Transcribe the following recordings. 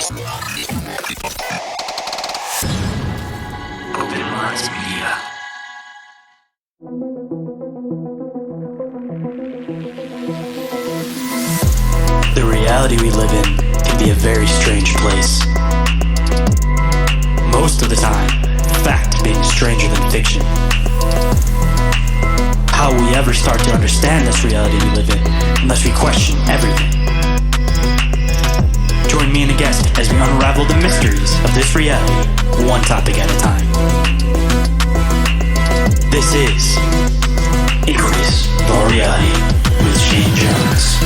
Open Minds Media. The reality we live in can be a very strange place. Most of the time, fact being stranger than fiction. How will we ever start to understand this reality we live in unless we question everything? Join me and a guest as we unravel the mysteries of this reality, one topic at a time. This is Inquiries of Reality with Shayn Jones.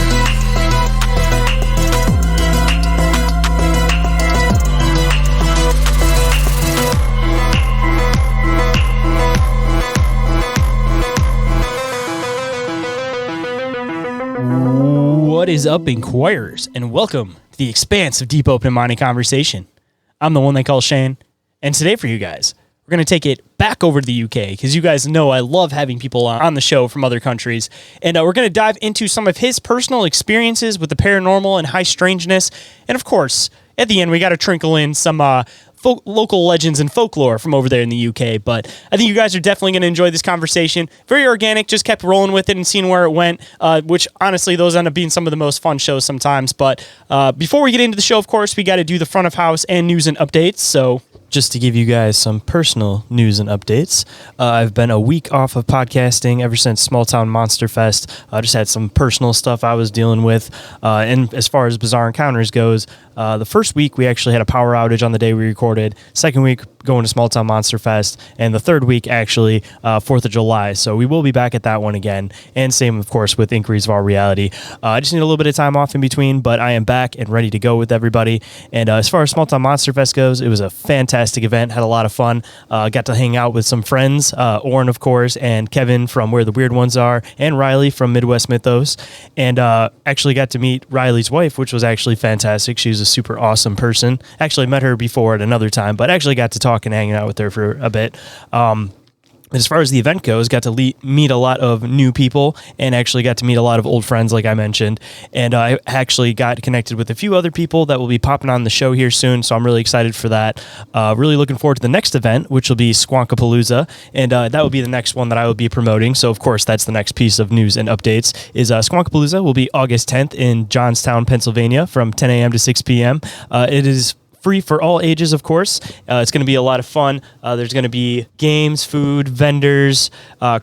What is up, Inquirers, and welcome to the expanse of deep, open-minded conversation. I'm the one they call Shane, and today for you guys, we're going to take it back over to the UK, because you guys know I love having people on the show from other countries, and we're going to dive into some of his personal experiences with the paranormal and high strangeness, and of course, at the end, we got to trickle in some local legends and folklore from over there in the UK, but I think you guys are definitely going to enjoy this conversation. Very organic, just kept rolling with it and seeing where it went, which honestly, those end up being some of the most fun shows sometimes. But before we get into the show, of course, we got to do the front of house and news and updates, so just to give you guys some personal news and updates, I've been a week off of podcasting ever since Small Town Monster Fest. I just had some personal stuff I was dealing with. And as far as Bizarre Encounters goes, the first week we actually had a power outage on the day we recorded. Second week, going to Small Town Monster Fest. And the third week, actually, 4th of July. So we will be back at that one again. And same, of course, with Inquiries of Our Reality. I just need a little bit of time off in between, but I am back and ready to go with everybody. And as far as Small Town Monster Fest goes, it was a fantastic event, had a lot of fun, got to hang out with some friends, Orin, of course, and Kevin from Where the Weird Ones Are, and Riley from Midwest Mythos, and actually got to meet Riley's wife, which was actually fantastic. She was a super awesome person. Actually met her before at another time, but actually got to talk and hang out with her for a bit. As far as the event goes, got to meet a lot of new people and actually got to meet a lot of old friends, like I mentioned. And I actually got connected with a few other people that will be popping on the show here soon, so I'm really excited for that. Really looking forward to the next event, which will be Squonkapalooza, and that will be the next one that I will be promoting. So, of course, that's the next piece of news and updates, is Squonkapalooza will be August 10th in Johnstown, Pennsylvania, from 10 a.m. to 6 p.m. It is free for all ages, of course. It's going to be a lot of fun. There's going to be games, food, vendors,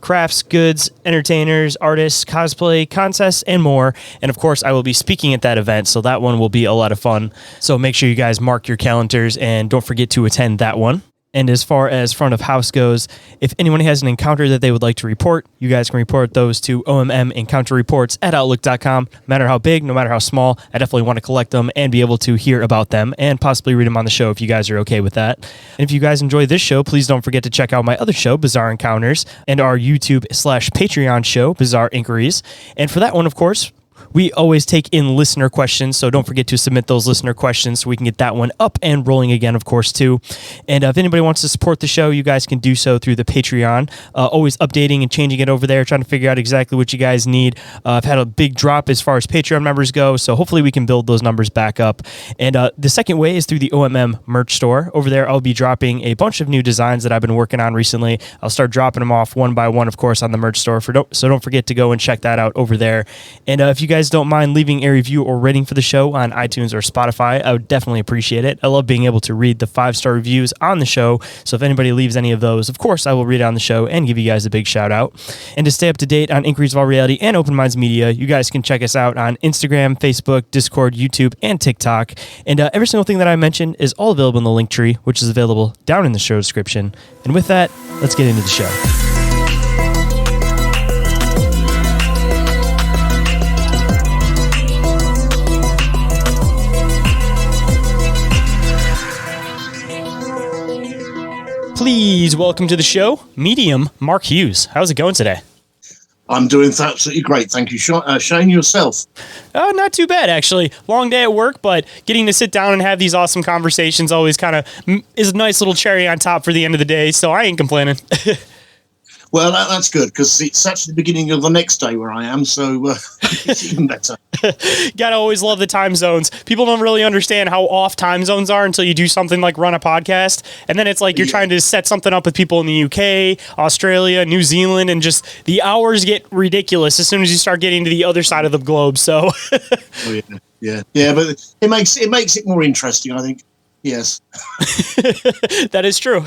crafts, goods, entertainers, artists, cosplay, contests, and more. And of course, I will be speaking at that event, so that one will be a lot of fun. So make sure you guys mark your calendars and don't forget to attend that one. And as far as front of house goes, if anyone has an encounter that they would like to report, you guys can report those to ommencounterreports@outlook.com. No matter how big, no matter how small, I definitely want to collect them and be able to hear about them and possibly read them on the show if you guys are okay with that. And if you guys enjoy this show, please don't forget to check out my other show, Bizarre Encounters, and our YouTube/Patreon show, Bizarre Inquiries. And for that one, of course, we always take in listener questions, so don't forget to submit those listener questions so we can get that one up and rolling again, of course, too. And if anybody wants to support the show, you guys can do so through the Patreon. Always updating and changing it over there, trying to figure out exactly what you guys need. I've had a big drop as far as Patreon members go, so hopefully we can build those numbers back up. And the second way is through the OMM merch store. Over there, I'll be dropping a bunch of new designs that I've been working on recently. I'll start dropping them off one by one, of course, on the merch store, so don't forget to go and check that out over there. And if you guys don't mind leaving a review or rating for the show on iTunes or Spotify, I would definitely appreciate it. I love being able to read the 5-star reviews on the show, so if anybody leaves any of those, of course, I will read it on the show and give you guys a big shout out. And to stay up to date on Inquiries of All Reality and Open Minds Media, you guys can check us out on Instagram, Facebook, Discord, YouTube, and TikTok. And every single thing that I mentioned is all available in the link tree, which is available down in the show description. And with that, let's get into the show. Please welcome to the show, medium Mark Hughes. How's it going today? I'm doing absolutely great. Thank you, Shane. Yourself? Not too bad, actually. Long day at work, but getting to sit down and have these awesome conversations always kind of is a nice little cherry on top for the end of the day, so I ain't complaining. Well, that's good because it's actually the beginning of the next day where I am, so it's even better. Gotta always love the time zones. People don't really understand how off time zones are until you do something like run a podcast, and then it's like you're trying to set something up with people in the UK, Australia, New Zealand, and just the hours get ridiculous as soon as you start getting to the other side of the globe. So, yeah, but it makes it more interesting, I think. Yes, that is true.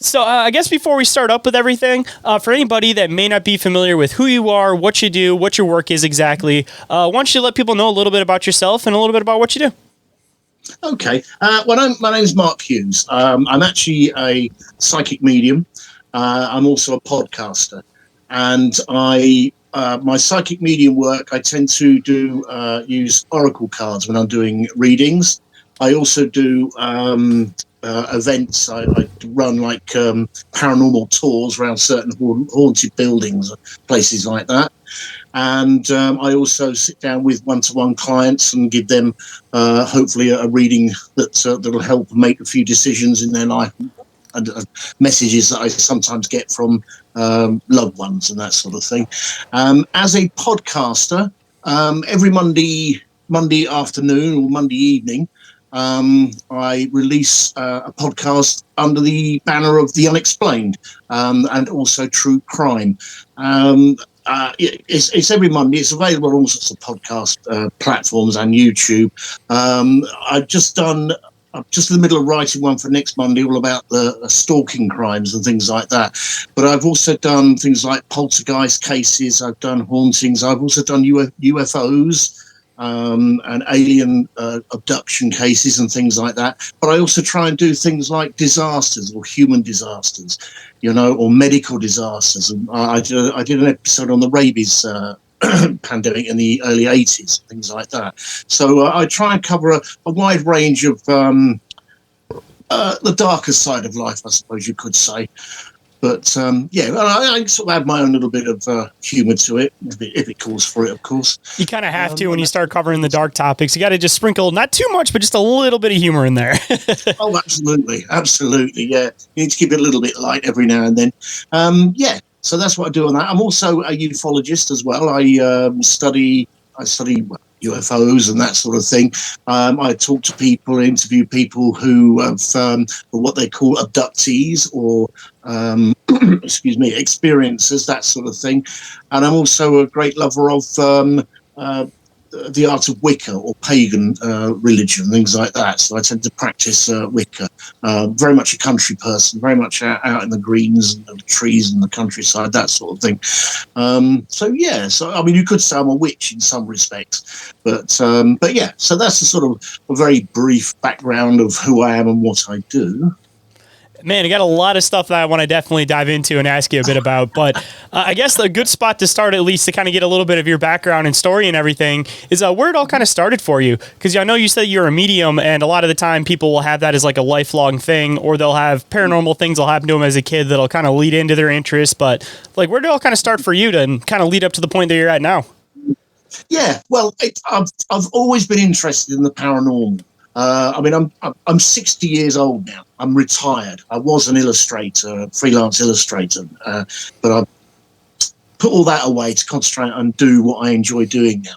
So I guess before we start up with everything, for anybody that may not be familiar with who you are, what you do, what your work is exactly, why don't you let people know a little bit about yourself and a little bit about what you do? Okay. My name is Mark Hughes. I'm actually a psychic medium. I'm also a podcaster, and my psychic medium work, I tend to do use oracle cards when I'm doing readings. I also do events. I run like paranormal tours around certain haunted buildings, places like that. And I also sit down with one-to-one clients and give them hopefully a reading that'll help make a few decisions in their life, and messages that I sometimes get from loved ones and that sort of thing. As a podcaster, every Monday afternoon or Monday evening, I release a podcast under the banner of the Unexplained, and also true crime. It's every Monday. It's available on all sorts of podcast platforms and YouTube. I'm just in the middle of writing one for next Monday, all about the stalking crimes and things like that. But I've also done things like poltergeist cases. I've done hauntings. I've also done UFOs. And alien abduction cases and things like that. But I also try and do things like disasters or human disasters, or medical disasters. And I did an episode on the rabies pandemic in the early 80s, things like that. So I try and cover a wide range of the darker side of life, I suppose you could say. But I sort of add my own little bit of humour to it, if it calls for it, of course. You kind of have to when you start covering the dark topics. You got to just sprinkle, not too much, but just a little bit of humor in there. Oh, absolutely. Yeah, you need to keep it a little bit light every now and then. So that's what I do on that. I'm also a ufologist as well. I study UFOs and that sort of thing. I talk to people, interview people who have what they call abductees or experiencers, that sort of thing. And I'm also a great lover of the art of Wicca or pagan religion, things like that. So I tend to practice Wicca. Very much a country person, very much out in the greens and the trees and the countryside, that sort of thing. So I mean, you could say I'm a witch in some respects, but yeah. So that's a sort of a very brief background of who I am and what I do. Man, I got a lot of stuff that I want to definitely dive into and ask you a bit about, but I guess the good spot to start, at least to kind of get a little bit of your background and story and everything, is where it all kind of started for you. Because I know you said you're a medium, and a lot of the time people will have that as like a lifelong thing, or they'll have paranormal things that'll happen to them as a kid that'll kind of lead into their interest. But like, where did it all kind of start for you to kind of lead up to the point that you're at now? Yeah, well, I've always been interested in the paranormal. I mean, I'm 60 years old now. I'm retired. I was an illustrator, freelance illustrator, but I put all that away to concentrate and do what I enjoy doing now.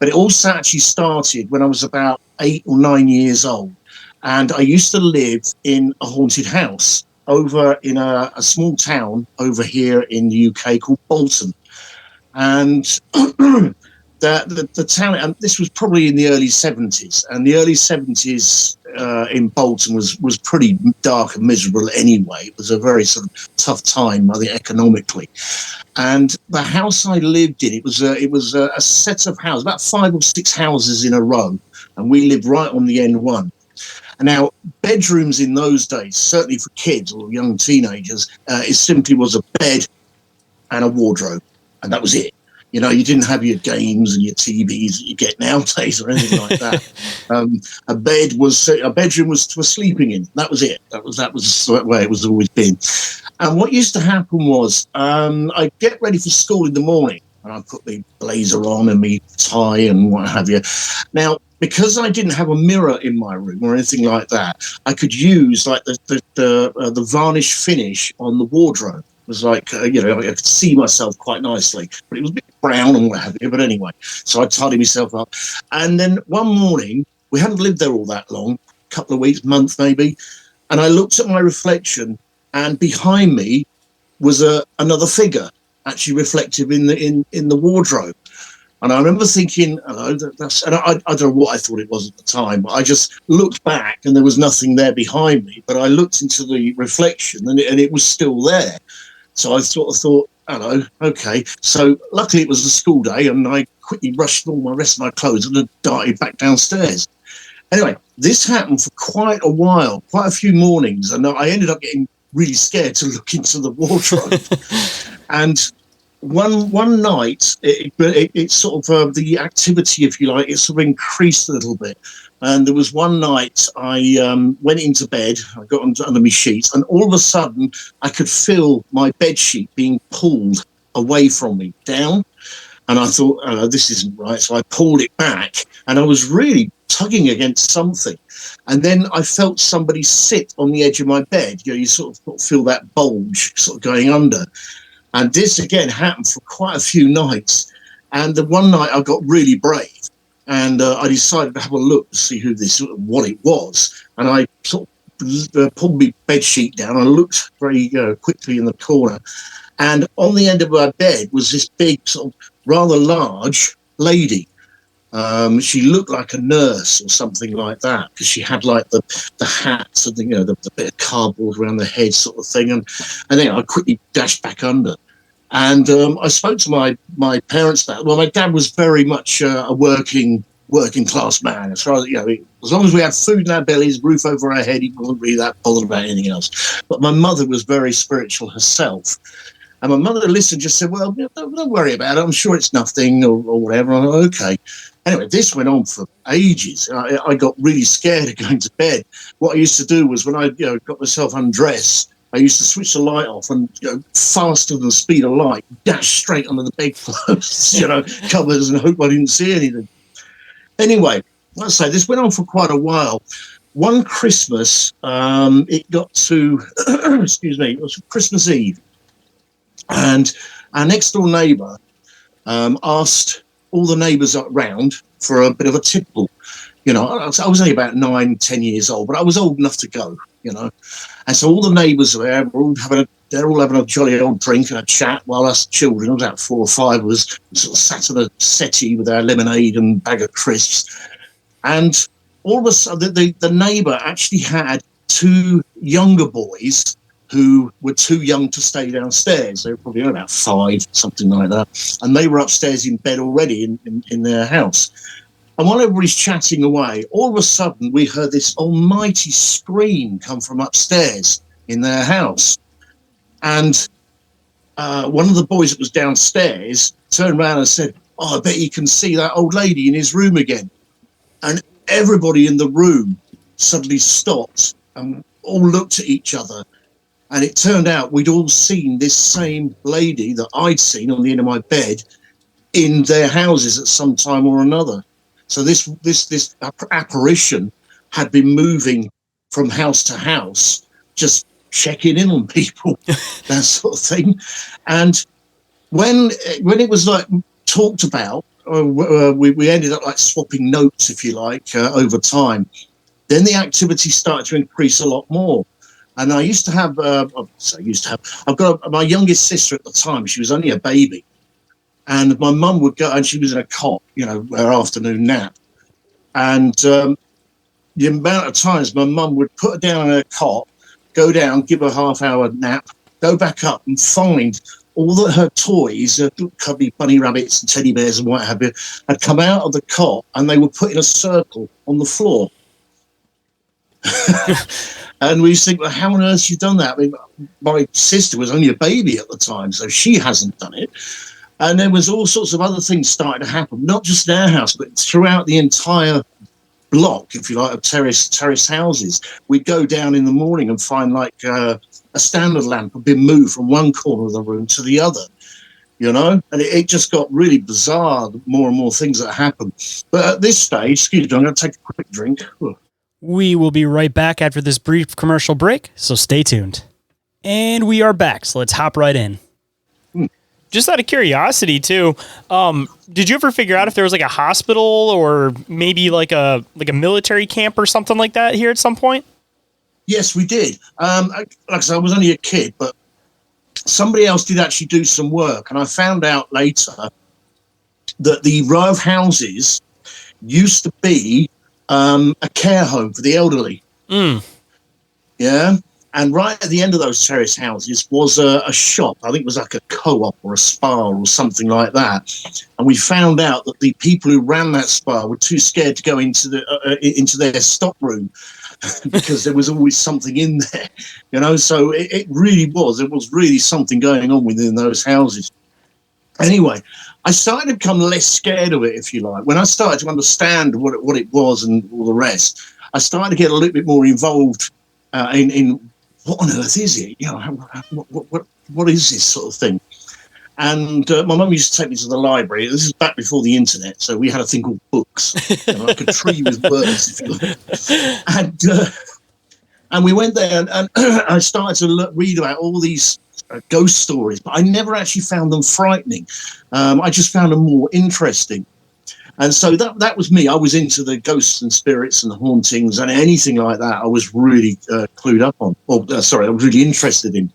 But it also actually started when I was about 8 or 9 years old, and I used to live in a haunted house over in a small town over here in the UK called Bolton, and the town, and this was probably in the early 70s, and the early 70s in Bolton was pretty dark and miserable anyway. It was a very sort of tough time, I think, economically. And the house I lived in, it was a set of houses, about 5 or 6 houses in a row, and we lived right on the N1. And now, bedrooms in those days, certainly for kids or young teenagers, it simply was a bed and a wardrobe, and that was it. You know, you didn't have your games and your TVs that you get nowadays or anything like that. A bedroom was for sleeping in. That was it. That was the way it was always been. And what used to happen was I'd get ready for school in the morning, and I put my blazer on and my tie and what have you. Now, because I didn't have a mirror in my room or anything like that, I could use like the varnish finish on the wardrobe. It was like, I could see myself quite nicely, but it was a bit brown and what have you. But anyway, so I tidied myself up. And then one morning, we hadn't lived there all that long, a couple of weeks, month maybe, and I looked at my reflection, and behind me was another figure, actually reflective in the wardrobe. And I remember thinking, hello, and I don't know what I thought it was at the time, but I just looked back and there was nothing there behind me. But I looked into the reflection and it was still there. So I sort of thought, hello, okay. So luckily it was a school day, and I quickly rushed all my rest of my clothes and darted back downstairs. Anyway, this happened for quite a while, quite a few mornings, and I ended up getting really scared to look into the wardrobe. And one night, it sort of the activity, if you like, it sort of increased a little bit. And there was one night I went into bed, I got under my sheets, and all of a sudden I could feel my bed sheet being pulled away from me, down. And I thought, oh, this isn't right. So I pulled it back, and I was really tugging against something. And then I felt somebody sit on the edge of my bed. You sort of feel that bulge sort of going under. And this again happened for quite a few nights. And the one night I got really brave, and I decided to have a look to see what it was. And I sort of pulled my bed sheet down. I looked very quickly in the corner, and on the end of my bed was this big, sort of rather large lady. She looked like a nurse or something like that, because she had like the hats and the bit of cardboard around the head sort of thing. And then I quickly dashed back under. And I spoke to my parents. Well, my dad was very much a working class man. As far as as long as we had food in our bellies, roof over our head, he wasn't really that bothered about anything else. But my mother was very spiritual herself. And my mother listened, just said, well, don't worry about it. I'm sure it's nothing or whatever. I'm like, okay. Anyway, this went on for ages. I got really scared of going to bed. What I used to do was when I got myself undressed, I used to switch the light off and, faster than the speed of light, dash straight under the bedclothes, covers, and hope I didn't see anything. Anyway, let's say this went on for quite a while. One Christmas, it got to, excuse me, it was Christmas Eve. And our next door neighbour asked all the neighbours around for a bit of a tipple. I was only about 9, 10 years old, but I was old enough to go, And so all the neighbours were there, they're all having a jolly old drink and a chat, while us children, about 4 or 5 of us, sort of sat on a settee with our lemonade and bag of crisps. And all of a sudden, the neighbour actually had 2 younger boys who were too young to stay downstairs. They were probably about 5, something like that. And they were upstairs in bed already in their house. And while everybody's chatting away, all of a sudden we heard this almighty scream come from upstairs in their house. And one of the boys that was downstairs turned around and said, oh, I bet you can see that old lady in his room again. And everybody in the room suddenly stopped and all looked at each other. And it turned out we'd all seen this same lady that I'd seen on the end of my bed in their houses at some time or another. So this apparition had been moving from house to house, just checking in on people, that sort of thing. And when it was like talked about, we ended up like swapping notes, if you like, over time. Then the activity started to increase a lot more. And I used to have, I've got my youngest sister at the time. She was only a baby. And my mum would go, and she was in a cot, her afternoon nap. And the amount of times my mum would put her down in her cot, go down, give her a half-hour nap, go back up and find all her toys, cuddly bunny rabbits and teddy bears and what have you, had come out of the cot, and they were put in a circle on the floor. And we think, well, how on earth has she done that? I mean, my sister was only a baby at the time, so she hasn't done it. And there was all sorts of other things starting to happen, not just in our house, but throughout the entire block, if you like, of terrace houses. We'd go down in the morning and find like a standard lamp had been moved from one corner of the room to the other. And it just got really bizarre, the more and more things that happen. But at this stage, excuse me, I'm going to take a quick drink. We will be right back after this brief commercial break, so stay tuned. And we are back, so let's hop right in. Just out of curiosity, too, did you ever figure out if there was like a hospital or maybe like a military camp or something like that here at some point? Yes, we did. Like I said, I was only a kid, but somebody else did actually do some work, and I found out later that the row of houses used to be a care home for the elderly. Yeah. And right at the end of those terrace houses was a shop. I think it was like a co-op or a spa or something like that. And we found out that the people who ran that spa were too scared to go into their stock room because there was always something in there, So it really was. There was really something going on within those houses. Anyway, I started to become less scared of it, if you like. When I started to understand what it was and all the rest, I started to get a little bit more involved in what on earth is it? What is this sort of thing? And my mum used to take me to the library. This is back before the internet, so we had a thing called books, like a tree with words, if you like. And we went there, and I started to read about all these ghost stories, but I never actually found them frightening. I just found them more interesting. And so that was me. I was into the ghosts and spirits and the hauntings and anything like that. I was really clued up on. I was really interested in.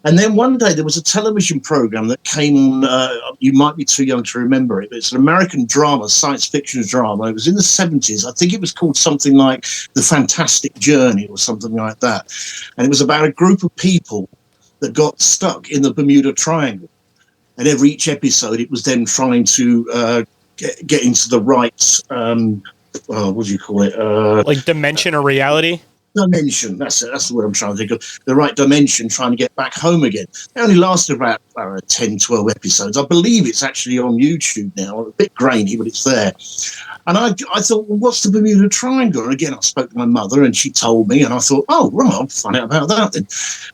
And then one day there was a television program that came on. You might be too young to remember it, but it's an American drama, science fiction drama. It was in the 70s. I think it was called something like The Fantastic Journey or something like that. And it was about a group of people that got stuck in the Bermuda Triangle. And each episode, it was them trying to get into the right, what do you call it? Like dimension or reality? Dimension, that's it. That's the word I'm trying to think of. The right dimension, trying to get back home again. It only lasted about 10, 12 episodes. I believe it's actually on YouTube now. A bit grainy, but it's there. And I thought, well, what's the Bermuda Triangle? And again, I spoke to my mother and she told me, and I thought, oh, right, I'll find out about that then.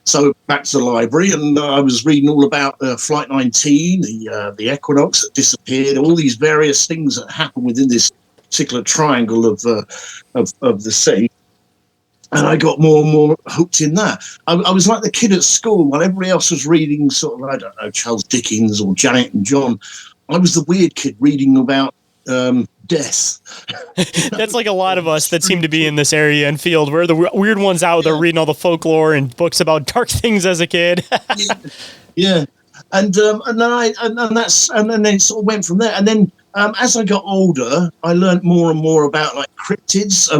So back to the library, and I was reading all about Flight 19, the equinox that disappeared, all these various things that happen within this particular triangle of the sea. And I got more and more hooked in that. I was like the kid at school while everybody else was reading sort of, I don't know, Charles Dickens or Janet and John. I was the weird kid reading about death. That's like a lot of us that seem to be in this area and field. We're the weird ones out there reading all the folklore and books about dark things as a kid. Yeah. And then it sort of went from there. And then as I got older, I learned more and more about like cryptids.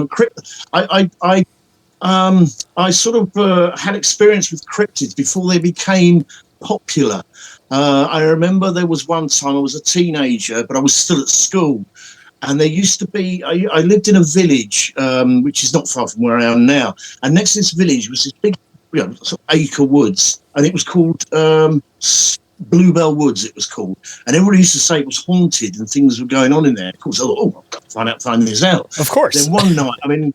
I sort of had experience with cryptids before they became popular. I remember there was one time I was a teenager, but I was still at school. And there used to be, I lived in a village, which is not far from where I am now. And next to this village was this big sort of acre woods. And it was called Bluebell Woods, it was called. And everybody used to say it was haunted and things were going on in there. Of course, I thought, I've got to find this out. Of course. Then one night, I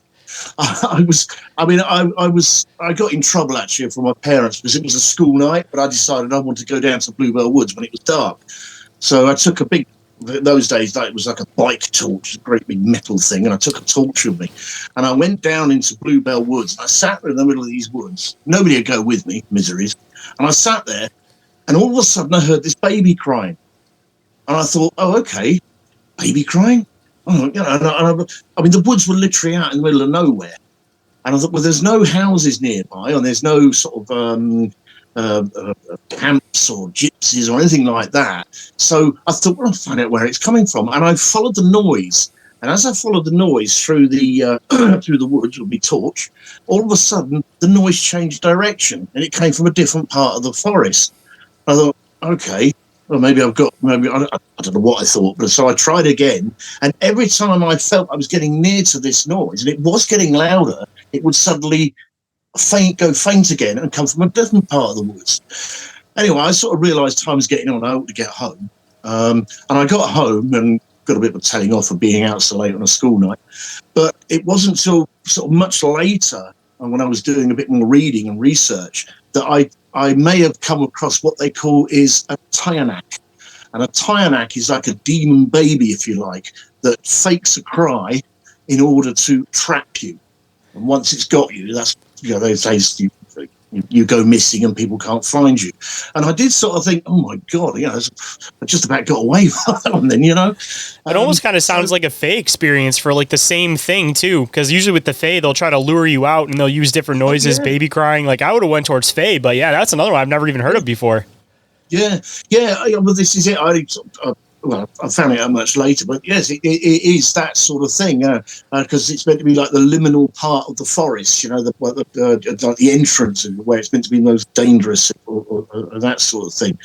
got in trouble actually from my parents because it was a school night, but I decided I wanted to go down to Bluebell Woods when it was dark. So I took those days, it was like a bike torch, a great big metal thing, and I took a torch with me. And I went down into Bluebell Woods. And I sat there in the middle of these woods. Nobody would go with me, miseries. And I sat there, and all of a sudden I heard this baby crying. And I thought, oh, okay, baby crying? Oh, the woods were literally out in the middle of nowhere. And I thought, well, there's no houses nearby, and there's no sort of camps or gypsies or anything like that. So I thought, well, I'll find out where it's coming from. And I followed the noise. And as I followed the noise through the through the woods with my torch, all of a sudden the noise changed direction, and it came from a different part of the forest. I thought, okay, well, maybe I don't know what I thought, but so I tried again. And every time I felt I was getting near to this noise, and it was getting louder, it would suddenly go faint again and come from a different part of the woods. Anyway, I sort of realised time was getting on. I ought to get home. And I got home and got a bit of a telling off for being out so late on a school night. But it wasn't until sort of much later, when I was doing a bit more reading and research, that I may have come across what they call is a Tyanak. And a Tyanak is like a demon baby, if you like, that fakes a cry in order to trap you. And once it's got you, that's, those days you go missing and people can't find you. And I did sort of think, oh my God, I just about got away with that one then, It almost kind of sounds like a Fae experience for like the same thing too, because usually with the Fae, they'll try to lure you out and they'll use different noises, baby crying. Like I would have went towards Fae, but yeah, that's another one I've never even heard of before. Yeah. Well, this is it. I found it out much later, but yes, it is that sort of thing, because it's meant to be like the liminal part of the forest, like the entrance, and where it's meant to be most dangerous, or that sort of thing.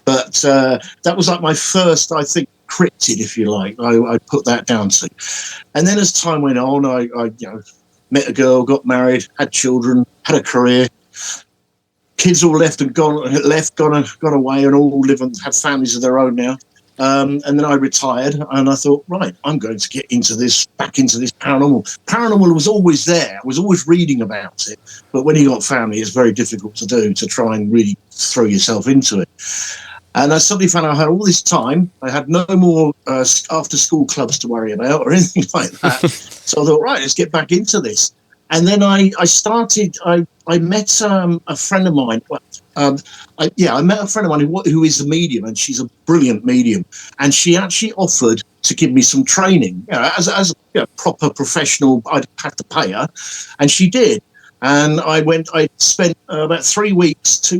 But that was like my first, I think, cryptid, if you like. I put that down to, and then as time went on, I met a girl, got married, had children, had a career. Kids all left and gone away, and all live and have families of their own now. And then I retired, and I thought, right, I'm going to get back into this paranormal. Paranormal was always there. I was always reading about it. But when you got family, it's very difficult to do, to try and really throw yourself into it. And I suddenly found out I had all this time. I had no more after-school clubs to worry about or anything like that. So I thought, right, let's get back into this. And then I met a friend of mine. I met a friend of mine who is a medium, and she's a brilliant medium. And she actually offered to give me some training, as a proper professional. I'd have to pay her, and she did. And I spent about 2 weeks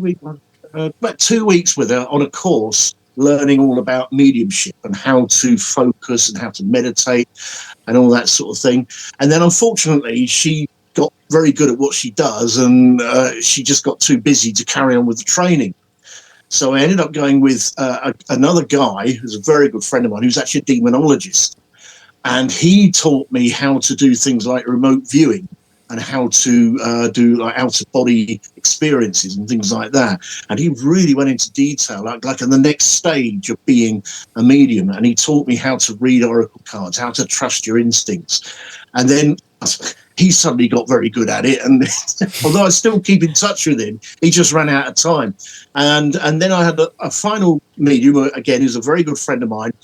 with her on a course, learning all about mediumship and how to focus and how to meditate and all that sort of thing. And then, unfortunately, she got very good at what she does, and she just got too busy to carry on with the training. So I ended up going with another guy who's a very good friend of mine, who's actually a demonologist. And he taught me how to do things like remote viewing and how to do like out-of-body experiences and things like that. And he really went into detail, like in the next stage of being a medium. And he taught me how to read oracle cards, how to trust your instincts. And then he suddenly got very good at it, and although I still keep in touch with him, he just ran out of time. And then I had a final medium, again, who's a very good friend of mine,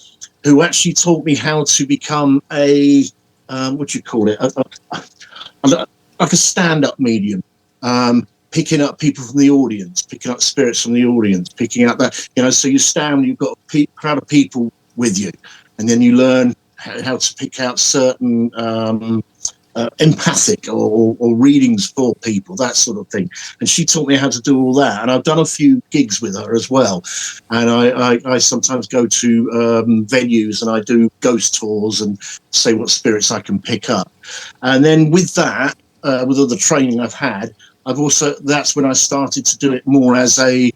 who actually taught me how to become a like a stand-up medium, picking up people from the audience, picking up spirits from the audience, picking up that, so you stand, you've got a crowd of people with you, and then you learn how to pick out certain empathic or readings for people, that sort of thing. And she taught me how to do all that. And I've done a few gigs with her as well. And I sometimes go to venues, and I do ghost tours and say what spirits I can pick up. And then with that, with all the training I've had, that's when I started to do it more as I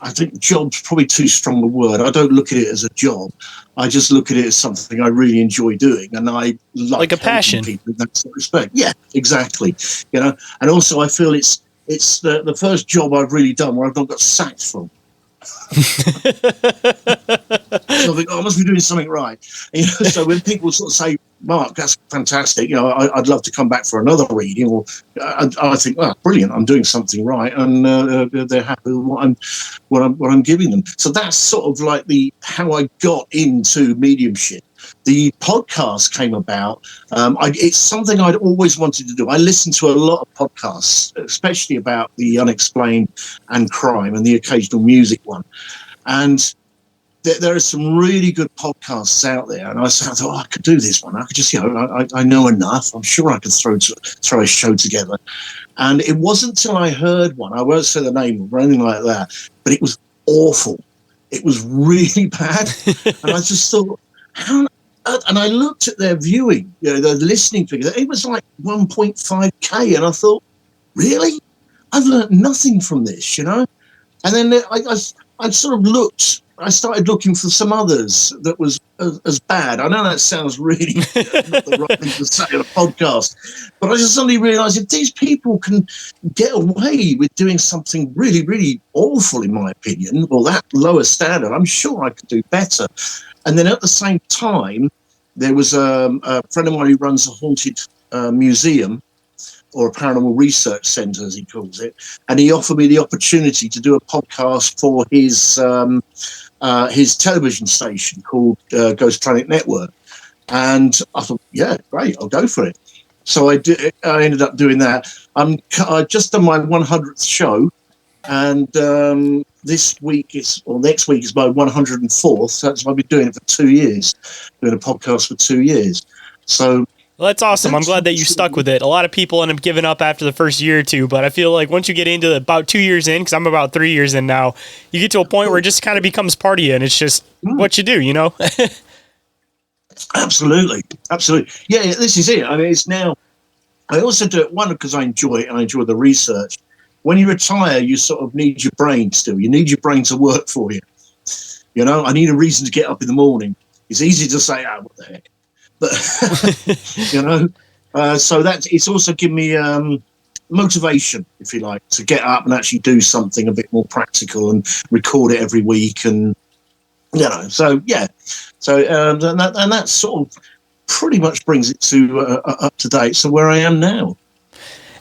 think job's probably too strong a word. I don't look at it as a job. I just look at it as something I really enjoy doing, and I like People in that sort of respect. Yeah, exactly. And also I feel it's the first job I've really done where I've not got sacked from. So I think, I must be doing something right. So when people sort of say, Mark, that's fantastic, I'd love to come back for another reading, or I think, well, brilliant, I'm doing something right, and they're happy with what I'm giving them. So that's sort of like how I got into mediumship. The podcast came about. It's something I'd always wanted to do. I listened to a lot of podcasts, especially about the unexplained and crime, and the occasional music one. And there are some really good podcasts out there. And I thought, I could do this one. I could just, I know enough. I'm sure I could throw a show together. And it wasn't until I heard one, I won't say the name or anything like that, but it was awful. It was really bad. And I just thought, and I looked at their viewing, the listening figure. It was like 1.5K, and I thought, really? I've learned nothing from this, And then I sort of looked. I started looking for some others that was as bad. I know that sounds really not the right thing to say on a podcast, but I just suddenly realised if these people can get away with doing something really, really awful, in my opinion, or that lower standard, I'm sure I could do better. And then at the same time, there was a friend of mine who runs a haunted museum, or a paranormal research centre, as he calls it, and he offered me the opportunity to do a podcast for his his television station called Ghost Planet Network. And I thought, yeah, great, I'll go for it. So I ended up doing that. I just done my 100th show, and next week is my 104th. So I've been doing it for 2 years, doing a podcast for 2 years. So. Well, that's awesome. I'm glad that you stuck with it. A lot of people end up giving up after the first year or two, but I feel like once you get into about 2 years in, because I'm about 3 years in now, you get to a point where it just kind of becomes part of you, and it's just what you do, you know? Absolutely. Yeah, this is it. I mean, it's now. I also do it, one, because I enjoy it and I enjoy the research. When you retire, you sort of need your brain still. You need your brain to work for you. You know, I need a reason to get up in the morning. It's easy to say, what the heck? But, you know, so it's also given me motivation, if you like, to get up and actually do something a bit more practical and record it every week. And, you know, so, yeah. So, and that sort of pretty much brings it to up to date. So where I am now.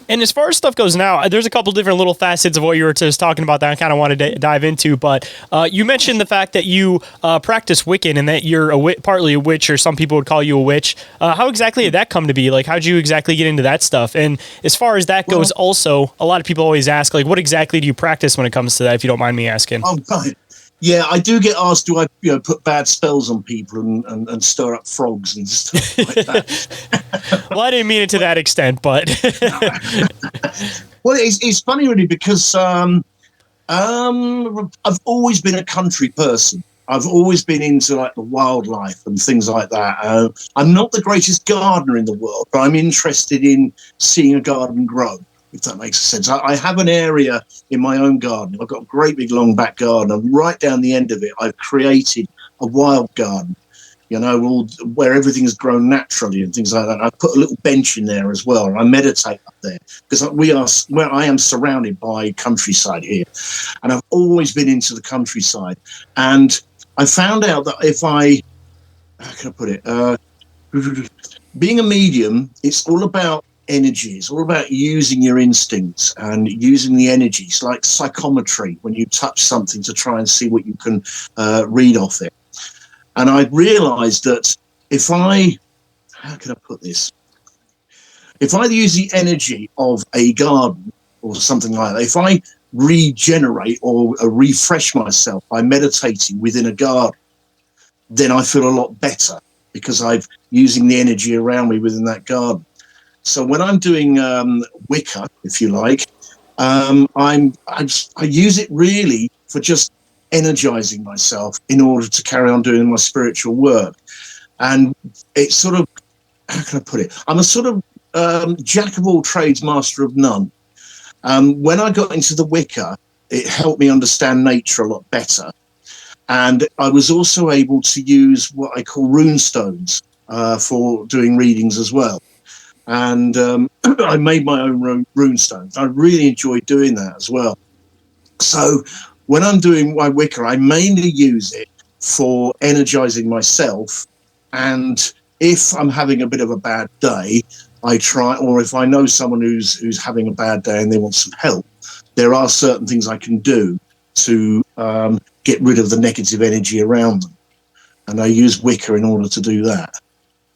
And as far as stuff goes now, there's a couple different little facets of what you were just talking about that I kind of wanted to dive into. But you mentioned the fact that you practice Wiccan and that you're partly a witch, or some people would call you a witch. How exactly did that come to be? Like, how'd you exactly get into that stuff? And as far as that goes, also, a lot of people always ask, like, what exactly do you practice when it comes to that, if you don't mind me asking? Oh, right. Yeah, I do get asked, do I put bad spells on people and stir up frogs and stuff like that? Well, I didn't mean it to that extent, but... Well, it's funny, really, because I've always been a country person. I've always been into like the wildlife and things like that. I'm not the greatest gardener in the world, but I'm interested in seeing a garden grow, if that makes sense. I have an area in my own garden. I've got a great big long back garden, and right down the end of it, I've created a wild garden, you know, where everything's grown naturally and things like that. And I put a little bench in there as well, and I meditate up there because I am surrounded by countryside here, and I've always been into the countryside. And I found out that how can I put it? Being a medium, it's all about energy. It's all about using your instincts and using the energies, like psychometry, when you touch something to try and see what you can read off it. And I realized that how can I put this? If I use the energy of a garden or something like that, if I regenerate or refresh myself by meditating within a garden, then I feel a lot better because I'm using the energy around me within that garden. So when I'm doing Wicca, if you like, I use it really for just energizing myself in order to carry on doing my spiritual work. And it's sort of, how can I put it? I'm a sort of jack of all trades, master of none. When I got into the Wicca, it helped me understand nature a lot better. And I was also able to use what I call rune stones for doing readings as well. And I made my own rune stones. I really enjoyed doing that as well. So when I'm doing my Wicca, I mainly use it for energizing myself. And if I'm having a bit of a bad day, I try, or if I know someone who's having a bad day and they want some help, there are certain things I can do to get rid of the negative energy around them. And I use Wicca in order to do that.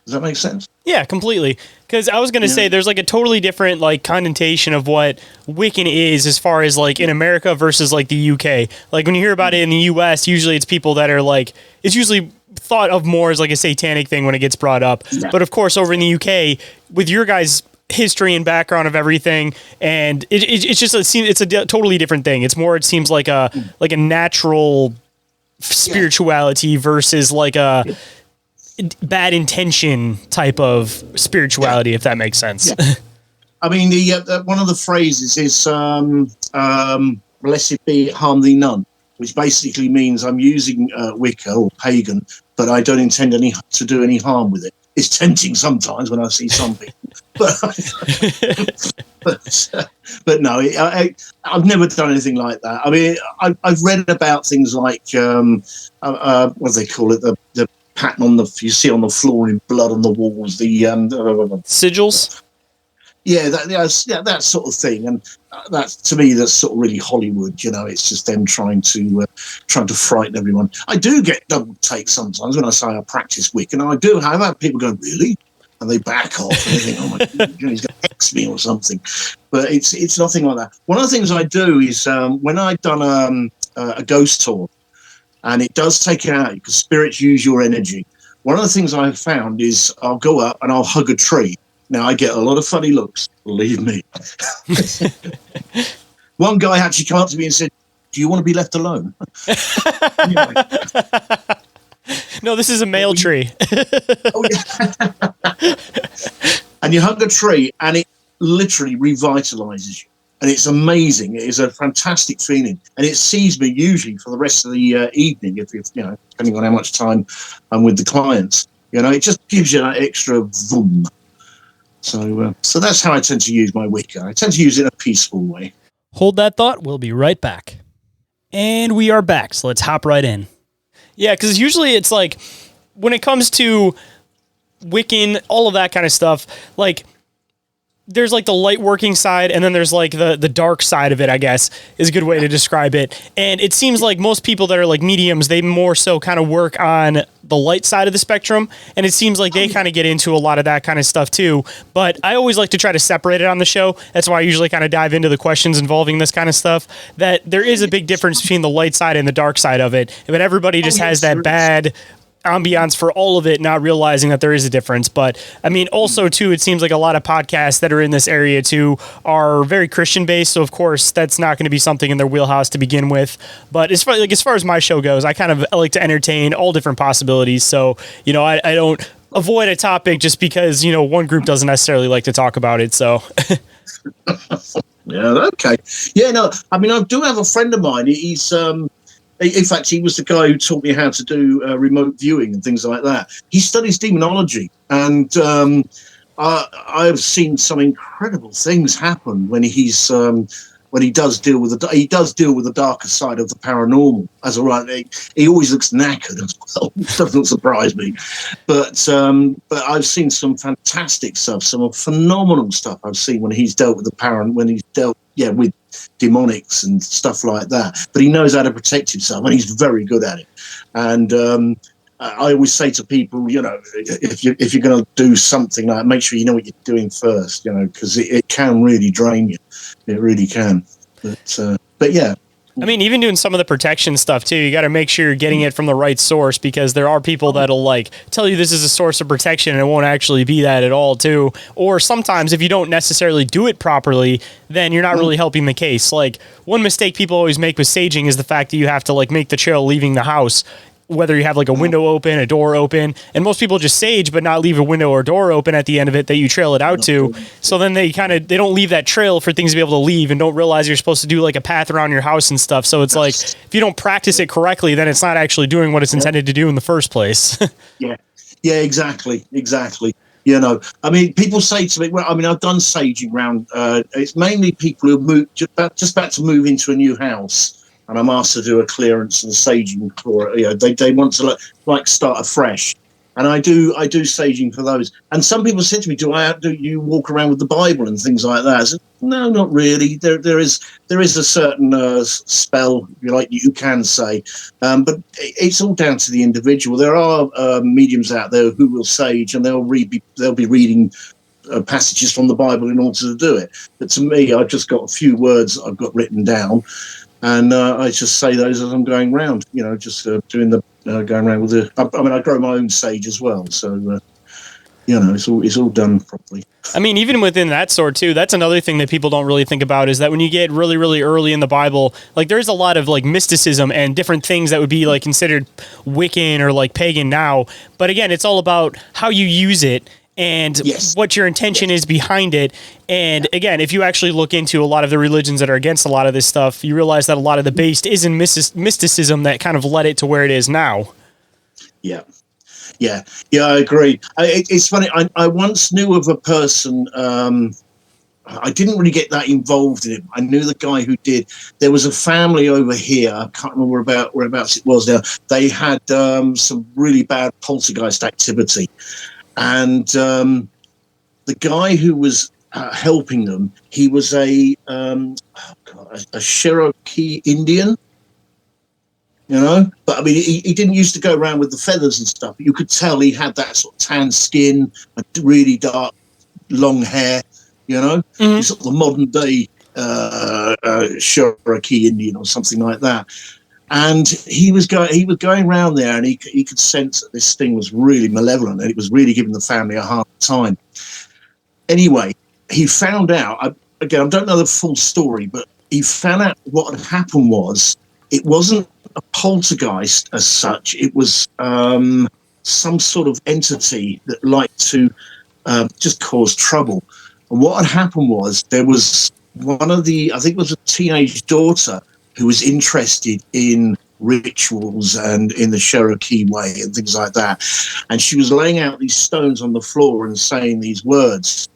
Does that make sense? Yeah, completely. Because I was going to say there's like a totally different like connotation of what Wiccan is as far as like in America versus like the UK. Like when you hear about it in the US, usually it's people that are like, it's usually thought of more as like a satanic thing when it gets brought up. Yeah. But of course, over in the UK, with your guys' history and background of everything, and it's just it's a totally different thing. It's more, it seems like a natural spirituality versus like a bad intention type of spirituality, if that makes sense. Yeah. I mean, the one of the phrases is "Blessed be harm thee none," which basically means I'm using Wicca or pagan, but I don't intend to do any harm with it. It's tempting sometimes when I see some people, but no, I've never done anything like that. I mean, I've read about things like what do they call it, the pattern you see on the floor in blood on the walls, the sigils. that sort of thing, and that to me, that's sort of really Hollywood. It's just them trying to frighten everyone. I do get double takes sometimes when I say I practice Wicca, and I do have people going, really, and they back off and they think, oh my God, he's going to hex me or something. But it's nothing like that. One of the things I do is when I've done a ghost tour, and it does take it out because spirits use your energy. One of the things I've found is I'll go up and I'll hug a tree. Now, I get a lot of funny looks, believe me. One guy actually came up to me and said, do you want to be left alone? Anyway. No, this is a male tree. Oh, yeah. And you hug a tree, and it literally revitalizes you. And it's amazing. It is a fantastic feeling. And it sees me usually for the rest of the evening, if depending on how much time I'm with the clients. It just gives you that extra vroom. So that's how I tend to use my Wicca. I tend to use it in a peaceful way. Hold that thought. We'll be right back. And we are back. So let's hop right in. Yeah, because usually it's like when it comes to Wiccan, all of that kind of stuff, like there's like the light working side, and then there's like the dark side of it, I guess, is a good way to describe it. And it seems like most people that are like mediums, they more so kind of work on the light side of the spectrum. And it seems like they kind of get into a lot of that kind of stuff too. But I always like to try to separate it on the show. That's why I usually kind of dive into the questions involving this kind of stuff, that there is a big difference between the light side and the dark side of it. But everybody just has that bad ambiance for all of it, not realizing that there is a difference. But I mean, also too, it seems like a lot of podcasts that are in this area too are very Christian based. So of course that's not going to be something in their wheelhouse to begin with. But as far as my show goes, I kind of like to entertain all different possibilities. So, I don't avoid a topic just because, one group doesn't necessarily like to talk about it. So yeah. Okay. Yeah, no, I mean, I do have a friend of mine. He's, in fact, he was the guy who taught me how to do remote viewing and things like that. He studies demonology, and I've seen some incredible things happen when he does deal with the darker side of the paranormal. As a right, he always looks knackered as well. Doesn't surprise me, but I've seen some fantastic stuff, some phenomenal stuff I've seen when he's dealt with with demonics and stuff like that. But he knows how to protect himself, and he's very good at it. And I always say to people, if you're going to do something like that, make sure you know what you're doing first, because it can really drain you. It really can. But yeah. I mean, even doing some of the protection stuff too, you got to make sure you're getting it from the right source, because there are people that'll like tell you this is a source of protection and it won't actually be that at all too. Or sometimes if you don't necessarily do it properly, then you're not really helping the case. Like one mistake people always make with saging is the fact that you have to like make the trail leaving the house, whether you have like a window open, a door open, and most people just sage but not leave a window or door open at the end of it that you trail it out to. So then they don't leave that trail for things to be able to leave, and don't realize you're supposed to do like a path around your house and stuff. So it's like if you don't practice it correctly, then it's not actually doing what it's intended to do in the first place. Yeah, exactly. I mean, people say to me, well, I mean, I've done saging round. It's mainly people who just about to move into a new house, and I'm asked to do a clearance and saging for it. They want to like start afresh, and I do saging for those. And some people said to me, "Do you walk around with the Bible and things like that?" I said, no, not really. There is a certain spell, if you like, you can say, but it's all down to the individual. There are mediums out there who will sage, and they'll be reading passages from the Bible in order to do it. But to me, I've just got a few words I've got written down. And I just say those as I'm going round, just doing the going around with the. I mean, I grow my own sage as well, so it's all done properly. I mean, even within that sort too, that's another thing that people don't really think about, is that when you get really, really early in the Bible, like there's a lot of like mysticism and different things that would be like considered Wiccan or like pagan now. But again, it's all about how you use it and what your intention is behind it. And again, if you actually look into a lot of the religions that are against a lot of this stuff, you realize that a lot of the base is in mysticism that kind of led it to where it is now. Yeah, I agree. It's funny. I once knew of a person. I didn't really get that involved in it. I knew the guy who did. There was a family over here. I can't remember whereabouts it was now. They had some really bad poltergeist activity. And the guy who was helping them. He was a Cherokee Indian, you know. But I mean, he didn't used to go around with the feathers and stuff. But you could tell he had that sort of tan skin, a really dark, long hair, you know. Mm-hmm. Sort of the modern day Cherokee Indian or something like that. And he was going around there, and he could sense that this thing was really malevolent, and it was really giving the family a hard time. Anyway, he found out, again, I don't know the full story, but he found out what had happened was, it wasn't a poltergeist as such, it was some sort of entity that liked to just cause trouble. And what had happened was, there was one of the, I think it was a teenage daughter, who was interested in rituals and in the Cherokee way and things like that. And she was laying out these stones on the floor and saying these words.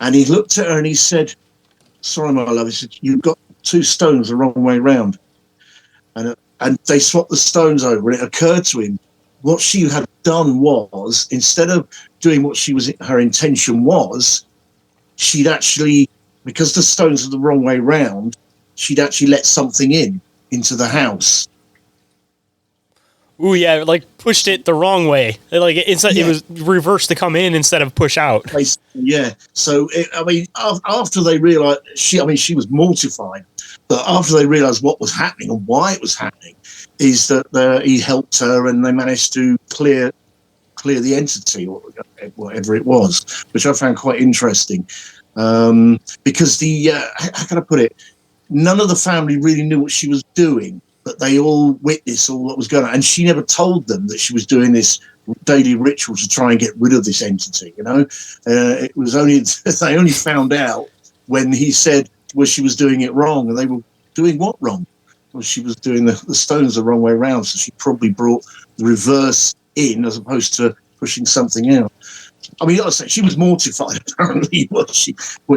And he looked at her and he said, "Sorry, my love," he said, "you've got 2 stones the wrong way round." And they swapped the stones over, and it occurred to him what she had done was, instead of doing what her intention was, she'd actually, because the stones are the wrong way round, she'd actually let something into the house. Ooh, yeah, like pushed it the wrong way. Like it was reversed to come in instead of push out. Yeah. So after they realised, she was mortified, but after they realised what was happening and why it was happening, is that he helped her and they managed to clear the entity or whatever it was, which I found quite interesting, because how can I put it? None of the family really knew what she was doing, but they all witnessed all that was going on. And she never told them that she was doing this daily ritual to try and get rid of this entity, you know. It was only, they only found out when he said, well, she was doing it wrong. And they were doing what wrong? Well, she was doing the stones the wrong way around. So she probably brought the reverse in as opposed to pushing something out. I mean, like I say, she was mortified, apparently, what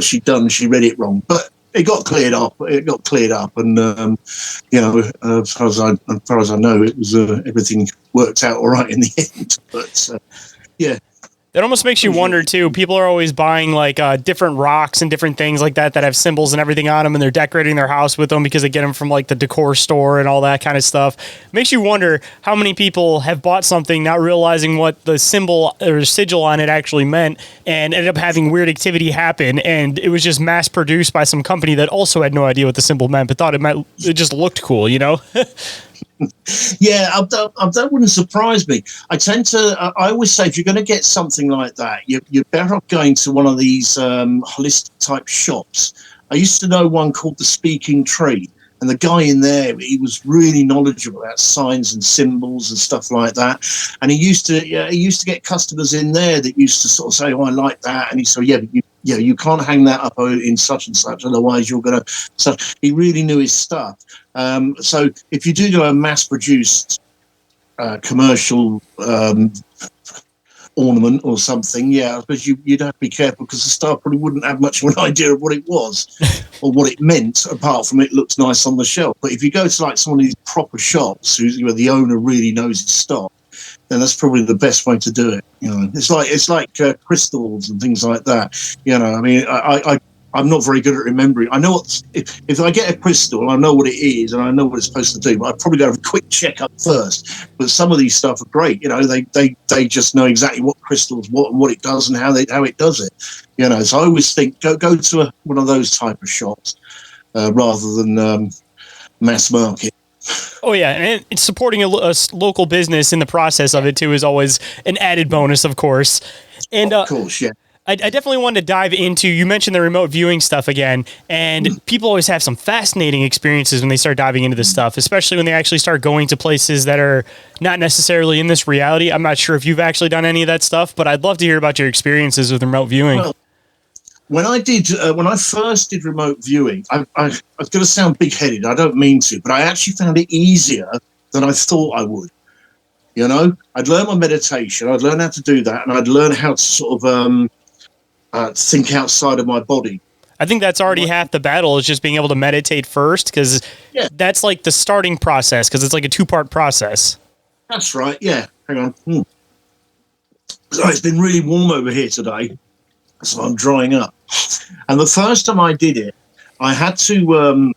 she'd done. She read it wrong. But it got cleared up. And as far as I know, it was everything worked out all right in the end. But yeah, That almost makes you wonder too. People are always buying like different rocks and different things like that have symbols and everything on them, and they're decorating their house with them because they get them from like the decor store and all that kind of stuff. Makes you wonder how many people have bought something not realizing what the symbol or sigil on it actually meant, and ended up having weird activity happen, and it was just mass produced by some company that also had no idea what the symbol meant, but thought it just looked cool, you know? Yeah, that wouldn't surprise me. I always say, if you're going to get something like that, you're better off going to one of these holistic type shops. I used to know one called the Speaking Tree, and the guy in there, he was really knowledgeable about signs and symbols and stuff like that. And he used to get customers in there that used to sort of say, "Oh, I like that," and he said, "Yeah, but you can't hang that up in such and such, otherwise you're going to." So he really knew his stuff. So if you do a mass-produced commercial ornament or something, yeah, I suppose you'd have to be careful, because the staff probably wouldn't have much of an idea of what it was or what it meant, apart from it looked nice on the shelf. But if you go to like some of these proper shops where the owner really knows his stock, then that's probably the best way to do it. You know, it's like crystals and things like that. You know, I mean, I'm not very good at remembering. I know if I get a crystal, I know what it is and I know what it's supposed to do, but I'd probably go have a quick check up first. But some of these stuff are great. You know, they just know exactly what crystals, what it does and how it does it. You know, so I always think go to one of those type of shops rather than mass market. Oh yeah, and it's supporting a local business in the process of it too is always an added bonus, of course. And of course, yeah. I definitely wanted to dive into, you mentioned the remote viewing stuff again, and people always have some fascinating experiences when they start diving into this stuff, especially when they actually start going to places that are not necessarily in this reality. I'm not sure if you've actually done any of that stuff, but I'd love to hear about your experiences with remote viewing. Well, when I first did remote viewing, I was going to sound big-headed. I don't mean to, but I actually found it easier than I thought I would. You know, I'd learn my meditation, I'd learn how to do that, and I'd learn how to sort of think outside of my body. I think that's already half the battle, is just being able to meditate first, because that's like the starting process, because it's like a 2-part process. That's right, yeah. Hang on. So it's been really warm over here today. So I'm drying up. And the first time I did it, I had to,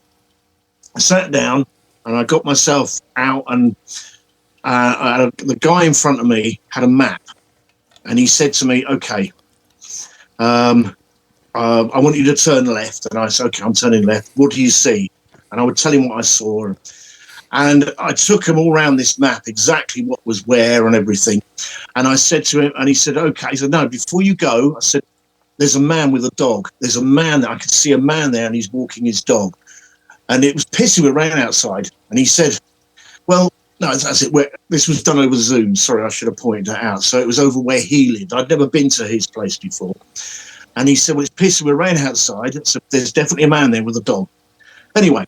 I sat down and I got myself out, and the guy in front of me had a map, and he said to me, okay, I want you to turn left. And I said, okay, I'm turning left. What do you see? And I would tell him what I saw. And I took him all around this map, exactly what was where and everything. And I said to him, and he said, okay. He said, no, before you go, I said, there's a man with a dog. There's a man there. I could see a man there, and he's walking his dog. And it was pissing with rain outside. And he said, well, no, that's it. This was done over Zoom. Sorry, I should have pointed that out. So it was over where he lived. I'd never been to his place before. And he said, well, it's pissing with rain outside, so there's definitely a man there with a dog. Anyway,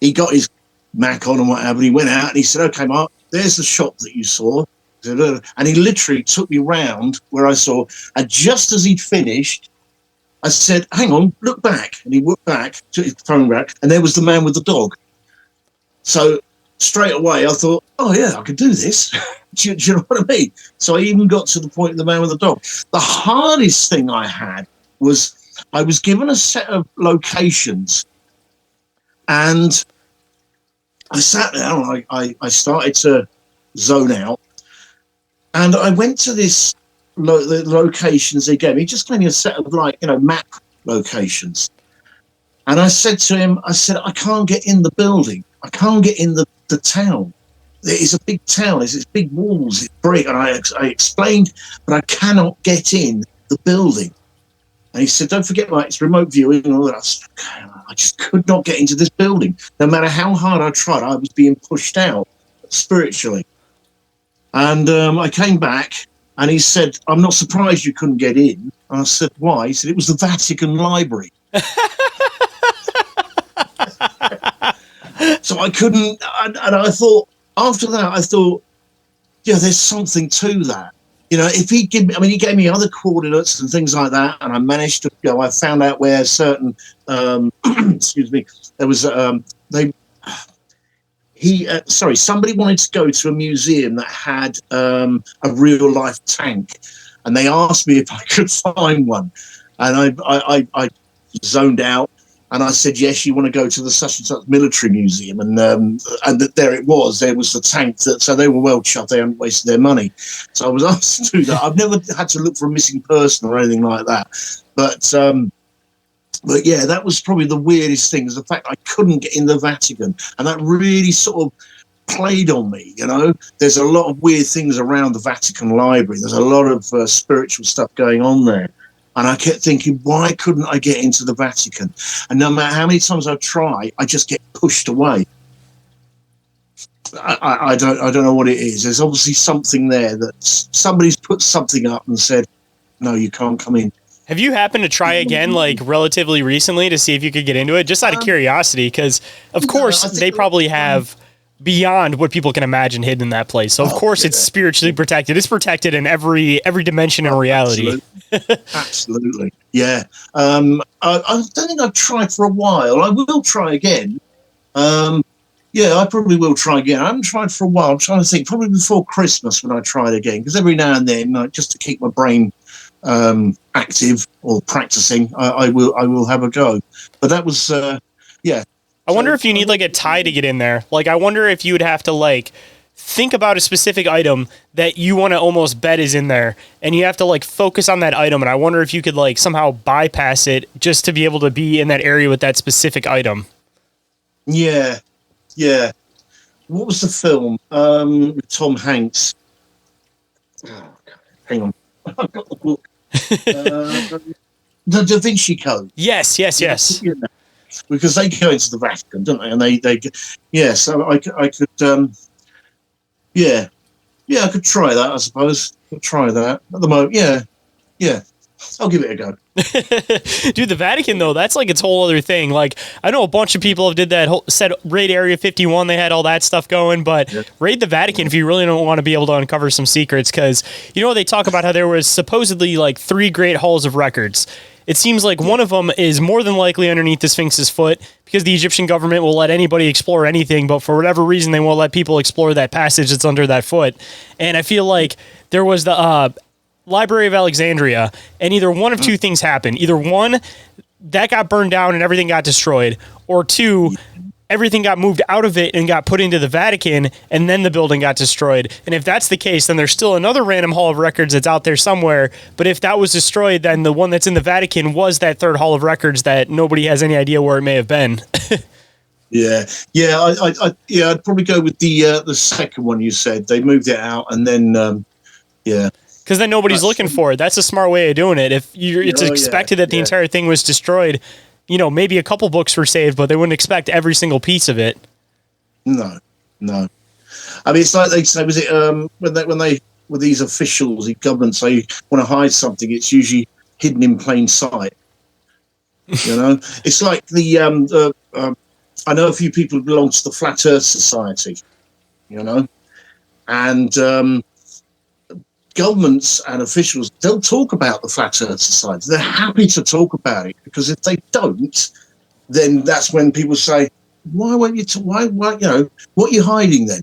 he got his Mac on and what have you. He went out and he said, okay, Mark, there's the shop that you saw. And he literally took me round where I saw. And just as he'd finished, I said, hang on, look back. And he looked back, took his phone back, and there was the man with the dog. So straight away, I thought, oh, yeah, I could do this. do you know what I mean? So I even got to the point of the man with the dog. The hardest thing I had was I was given a set of locations, and I sat there and I started to zone out, and I went to the locations they gave me. He just gave me a set of map locations. And I said to him, I can't get in the building. I can't get in the town. It's a big town. It's big walls. It's brick. And I explained, but I cannot get in the building. And he said, don't forget, it's remote viewing and all that. I just could not get into this building. No matter how hard I tried, I was being pushed out spiritually. And I came back, and he said, I'm not surprised you couldn't get in. And I said, why? He said, it was the Vatican Library. So I couldn't, and I thought, after that, yeah, there's something to that. If he he gave me other coordinates and things like that, and I managed to, I found out where certain, excuse me, there was, somebody wanted to go to a museum that had a real life tank, and they asked me if I could find one, and I zoned out. And I said, yes, you want to go to the such and such military museum. And there it was. There was the tank. So they were well chuffed. They hadn't wasted their money. So I was asked to do that. I've never had to look for a missing person or anything like that. But yeah, that was probably the weirdest thing, is the fact I couldn't get in the Vatican. And that really sort of played on me, There's a lot of weird things around the Vatican Library. There's a lot of spiritual stuff going on there. And I kept thinking, why couldn't I get into the Vatican? And no matter how many times I try, I just get pushed away. I don't know what it is. There's obviously something there that somebody's put something up and said, no, you can't come in. Have you happened to try again, relatively recently, to see if you could get into it? Just out of curiosity, because, of course, they probably have beyond what people can imagine hidden in that place. So, of course, it's spiritually protected. It's protected in every dimension in reality. Absolutely. Yeah. I don't think I've tried for a while. I will try again. Yeah, I probably will try again. I haven't tried for a while. I'm trying to think, probably before Christmas when I try it again, because every now and then, just to keep my brain active or practicing, I will have a go. But that was, yeah. I wonder if you need a tie to get in there. I wonder if you would have to think about a specific item that you want to almost bet is in there, and you have to focus on that item. And I wonder if you could somehow bypass it just to be able to be in that area with that specific item. Yeah. Yeah. What was the film with Tom Hanks? Oh, hang on. I've got the book. The Da Vinci Code. Yes. Yeah. Because they go into the Vatican, don't they? And they yeah. So I could, yeah, I could try that. I suppose I'll try that at the moment. Yeah. I'll give it a go. Dude, the Vatican though, that's its whole other thing. I know a bunch of people have did that whole said raid Area 51. They had all that stuff going, but raid the Vatican if you really don't want to be able to uncover some secrets, because they talk about how there was supposedly 3 great halls of records. It seems like one of them is more than likely underneath the Sphinx's foot, because the Egyptian government will let anybody explore anything, but for whatever reason, they won't let people explore that passage that's under that foot. And I feel like there was the Library of Alexandria, and either one of two things happened. Either one, that got burned down and everything got destroyed, or two, everything got moved out of it and got put into the Vatican, and then the building got destroyed. And if that's the case, then there's still another random Hall of Records that's out there somewhere. But if that was destroyed, then the one that's in the Vatican was that third Hall of Records that nobody has any idea where it may have been. I'd probably go with the second one you said. They moved it out, and then because then nobody's looking for it. That's a smart way of doing it. If it's expected that the entire thing was destroyed, maybe a couple books were saved, but they wouldn't expect every single piece of it. No. I mean, it's like they say, was it when they with these officials, the governments, they want to hide something, it's usually hidden in plain sight. It's like I know a few people who belong to the Flat Earth Society, and governments and officials don't talk about the Flat Earth Society. They're happy to talk about it, because if they don't, then that's when people say, "Why won't you? Why? What are you hiding then?"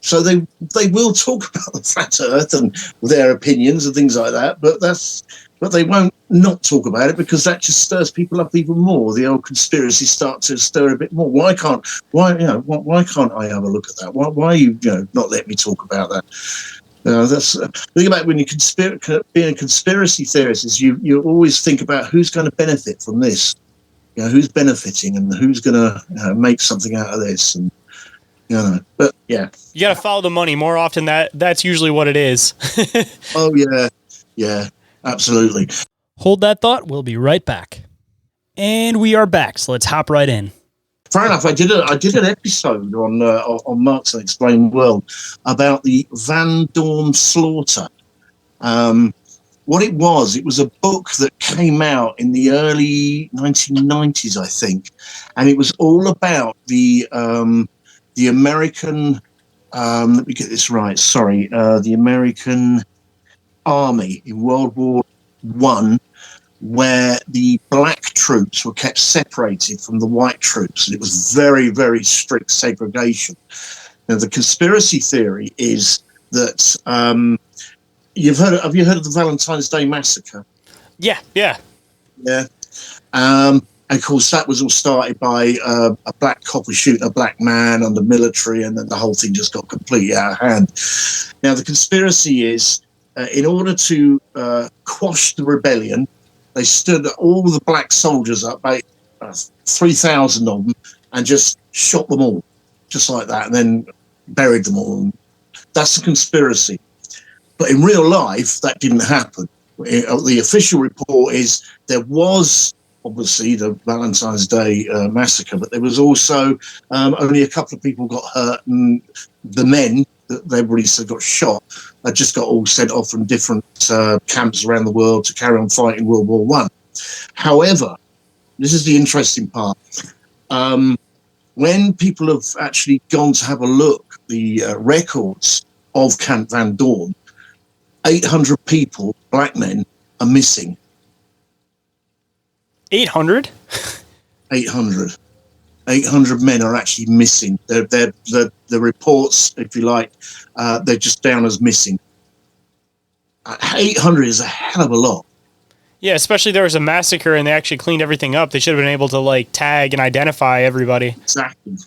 So they will talk about the Flat Earth and their opinions and things like that, but they won't not talk about it, because that just stirs people up even more. The old conspiracies start to stir a bit more. Why can't I have a look at that? Why you not let me talk about that? That's the thing about when you being a conspiracy theorist is you always think about who's going to benefit from this, who's benefiting and who's going to make something out of this, and but yeah, you got to follow the money more often. That's usually what it is. Oh yeah, absolutely. Hold that thought. We'll be right back, and we are back. So let's hop right in. Fair enough. I did an episode on Mark's Unexplained World about the Van Dorn slaughter. What it was a book that came out in the early 1990s, I think, and it was all about the American. Let me get this right. Sorry, the American Army in World War I, where the black troops were kept separated from the white troops, and it was very, very strict segregation. Now, the conspiracy theory is that have you heard of the Valentine's Day Massacre? Yeah. And of course, that was all started by a black cop was shooting a black man on the military, and then the whole thing just got completely out of hand. Now, the conspiracy is, in order to quash the rebellion, they stood all the black soldiers up, 3,000 of them, and just shot them all, just like that, and then buried them all. That's the conspiracy. But in real life, that didn't happen. The official report is there was obviously the Valentine's Day massacre, but there was also only a couple of people got hurt, and the men that everybody said got shot had just got all sent off from different camps around the world to carry on fighting World War One. However, this is the interesting part. When people have actually gone to have a look at the records of Camp Van Dorn, 800 people, black men, are missing. 800? 800. 800 men are actually missing. The reports, if you like, they're just down as missing. 800 is a hell of a lot. Yeah, especially there was a massacre and they actually cleaned everything up. They should have been able to tag and identify everybody.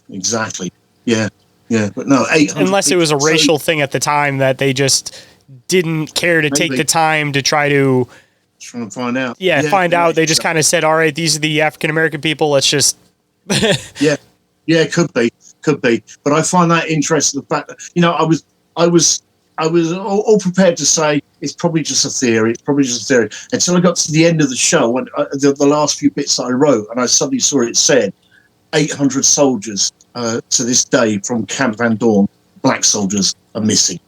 Exactly. Yeah. But no, 800. Unless it was a racial thing at the time that they just didn't care to take the time to try to find out. Find out. They just kind of said, all right, these are the African American people. Let's just. Yeah, could be. But I find that interesting. The fact that, I was all prepared to say it's probably just a theory. Until I got to the end of the show, when the last few bits that I wrote, and I suddenly saw it said 800 soldiers to this day from Camp Van Dorn, black soldiers, are missing.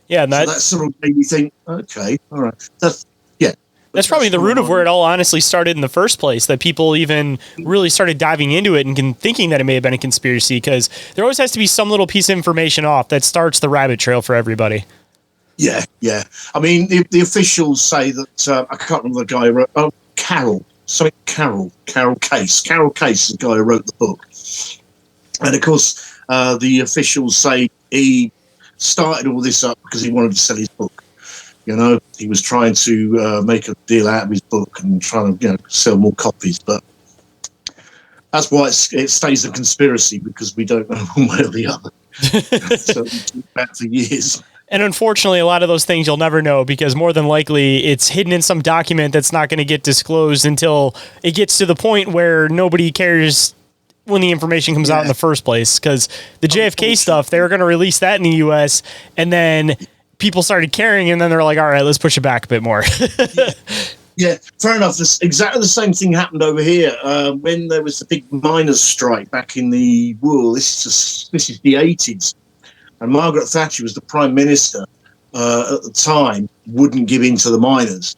Yeah, so that sort of made me think, okay, all right. That's probably the root of where it all honestly started in the first place, that people even really started diving into it and thinking that it may have been a conspiracy, because there always has to be some little piece of information off that starts the rabbit trail for everybody. Yeah. I mean, the officials say that, I can't remember the guy who wrote, Carol Case. Carol Case is the guy who wrote the book. And of course, the officials say he started all this up because he wanted to sell his book. You know, he was trying to make a deal out of his book and trying to, sell more copies. But that's why it stays a conspiracy, because we don't know one way or the other. So we talk about it for years. And unfortunately, a lot of those things you'll never know, because more than likely it's hidden in some document that's not going to get disclosed until it gets to the point where nobody cares when the information comes out in the first place. Because the JFK stuff, they were going to release that in the U.S. and then people started caring, and then they're like, all right, let's push it back a bit more. Yeah, fair enough. Exactly the same thing happened over here when there was the big miners' strike back in the this is the 80s. And Margaret Thatcher was the Prime Minister at the time, wouldn't give in to the miners.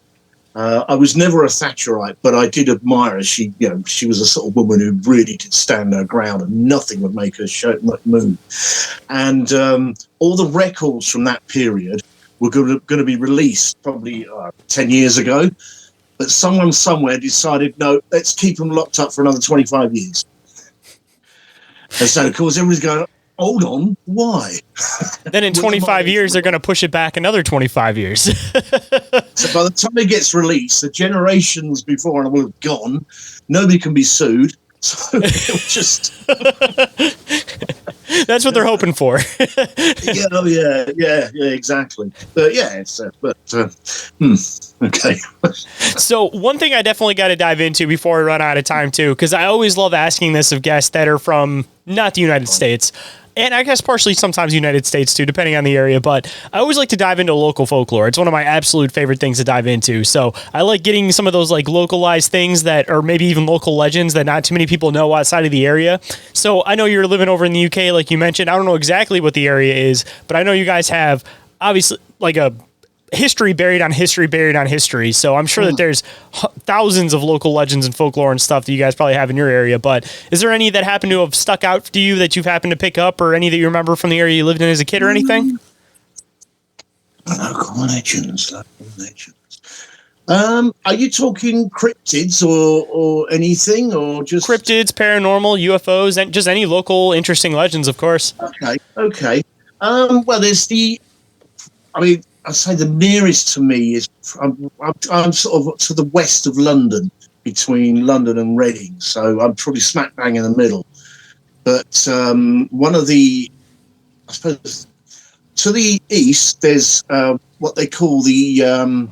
I was never a Thatcherite, but I did admire her. She was a sort of woman who really did stand her ground, and nothing would make her move. And all the records from that period were going to be released probably 10 years ago. But someone somewhere decided, no, let's keep them locked up for another 25 years. And so, of course, everybody's going, hold on, why? Then in 25 years, they're going to push it back another 25 years. So by the time it gets released, the generations before and will have gone. Nobody can be sued. So it'll just... That's what they're hoping for. yeah, exactly. But yeah, okay. So one thing I definitely got to dive into before we run out of time too, because I always love asking this of guests that are from not the United States, and I guess partially sometimes United States too, depending on the area. But I always like to dive into local folklore. It's one of my absolute favorite things to dive into. So I like getting some of those like localized things that, or maybe even local legends that not too many people know outside of the area. So I know you're living over in the UK, like you mentioned. I don't know exactly what the area is, but I know you guys have obviously like a history buried on history buried on history. So I'm sure that there's thousands of local legends and folklore and stuff that you guys probably have in your area. But is there any that happen to have stuck out to you that you've happened to pick up, or any that you remember from the area you lived in as a kid or anything? Local legends. Are you talking cryptids or anything, or just cryptids, paranormal, UFOs, and just any local interesting legends, of course? Okay. Well, there's I'd say the nearest to me is I'm sort of to the west of London, between London and Reading, so I'm probably smack bang in the middle. But one of the, I suppose, to the east, there's what they call the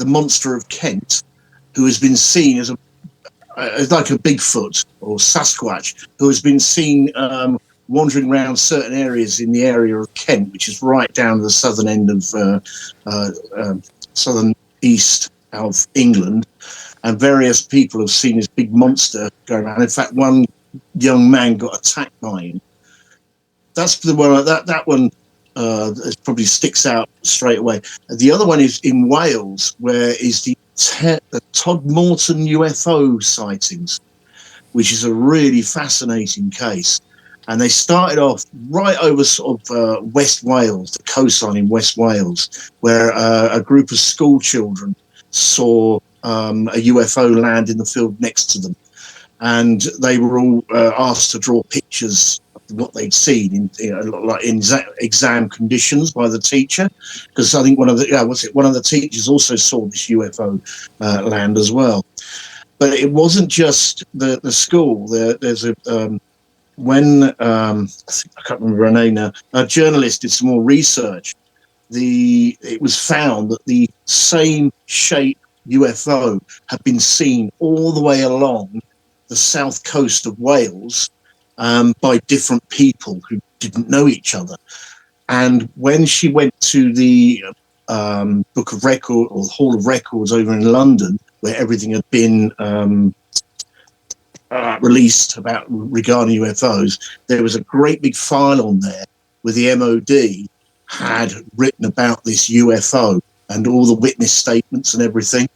monster of Kent, who has been seen as like a Bigfoot or Sasquatch, who has been seen wandering around certain areas in the area of Kent, which is right down to the southern end of southern east of England, and various people have seen this big monster go around. In fact, one young man got attacked by him. That's the one. That one probably sticks out straight away. The other one is in Wales, where is the Todmorden UFO sightings, which is a really fascinating case. And they started off right over sort of West Wales, the coastline in West Wales, where a group of school children saw a UFO land in the field next to them. And they were all asked to draw pictures of what they'd seen in exam conditions by the teacher. Because I think one of the teachers also saw this UFO land as well. But it wasn't just the school. There's a... I can't remember her name now, a journalist did some more research. It was found that the same shape UFO had been seen all the way along the south coast of Wales by different people who didn't know each other. And when she went to the Book of Record or Hall of Records over in London, where everything had been released regarding UFOs, there was a great big file on there where the MOD had written about this UFO and all the witness statements and everything.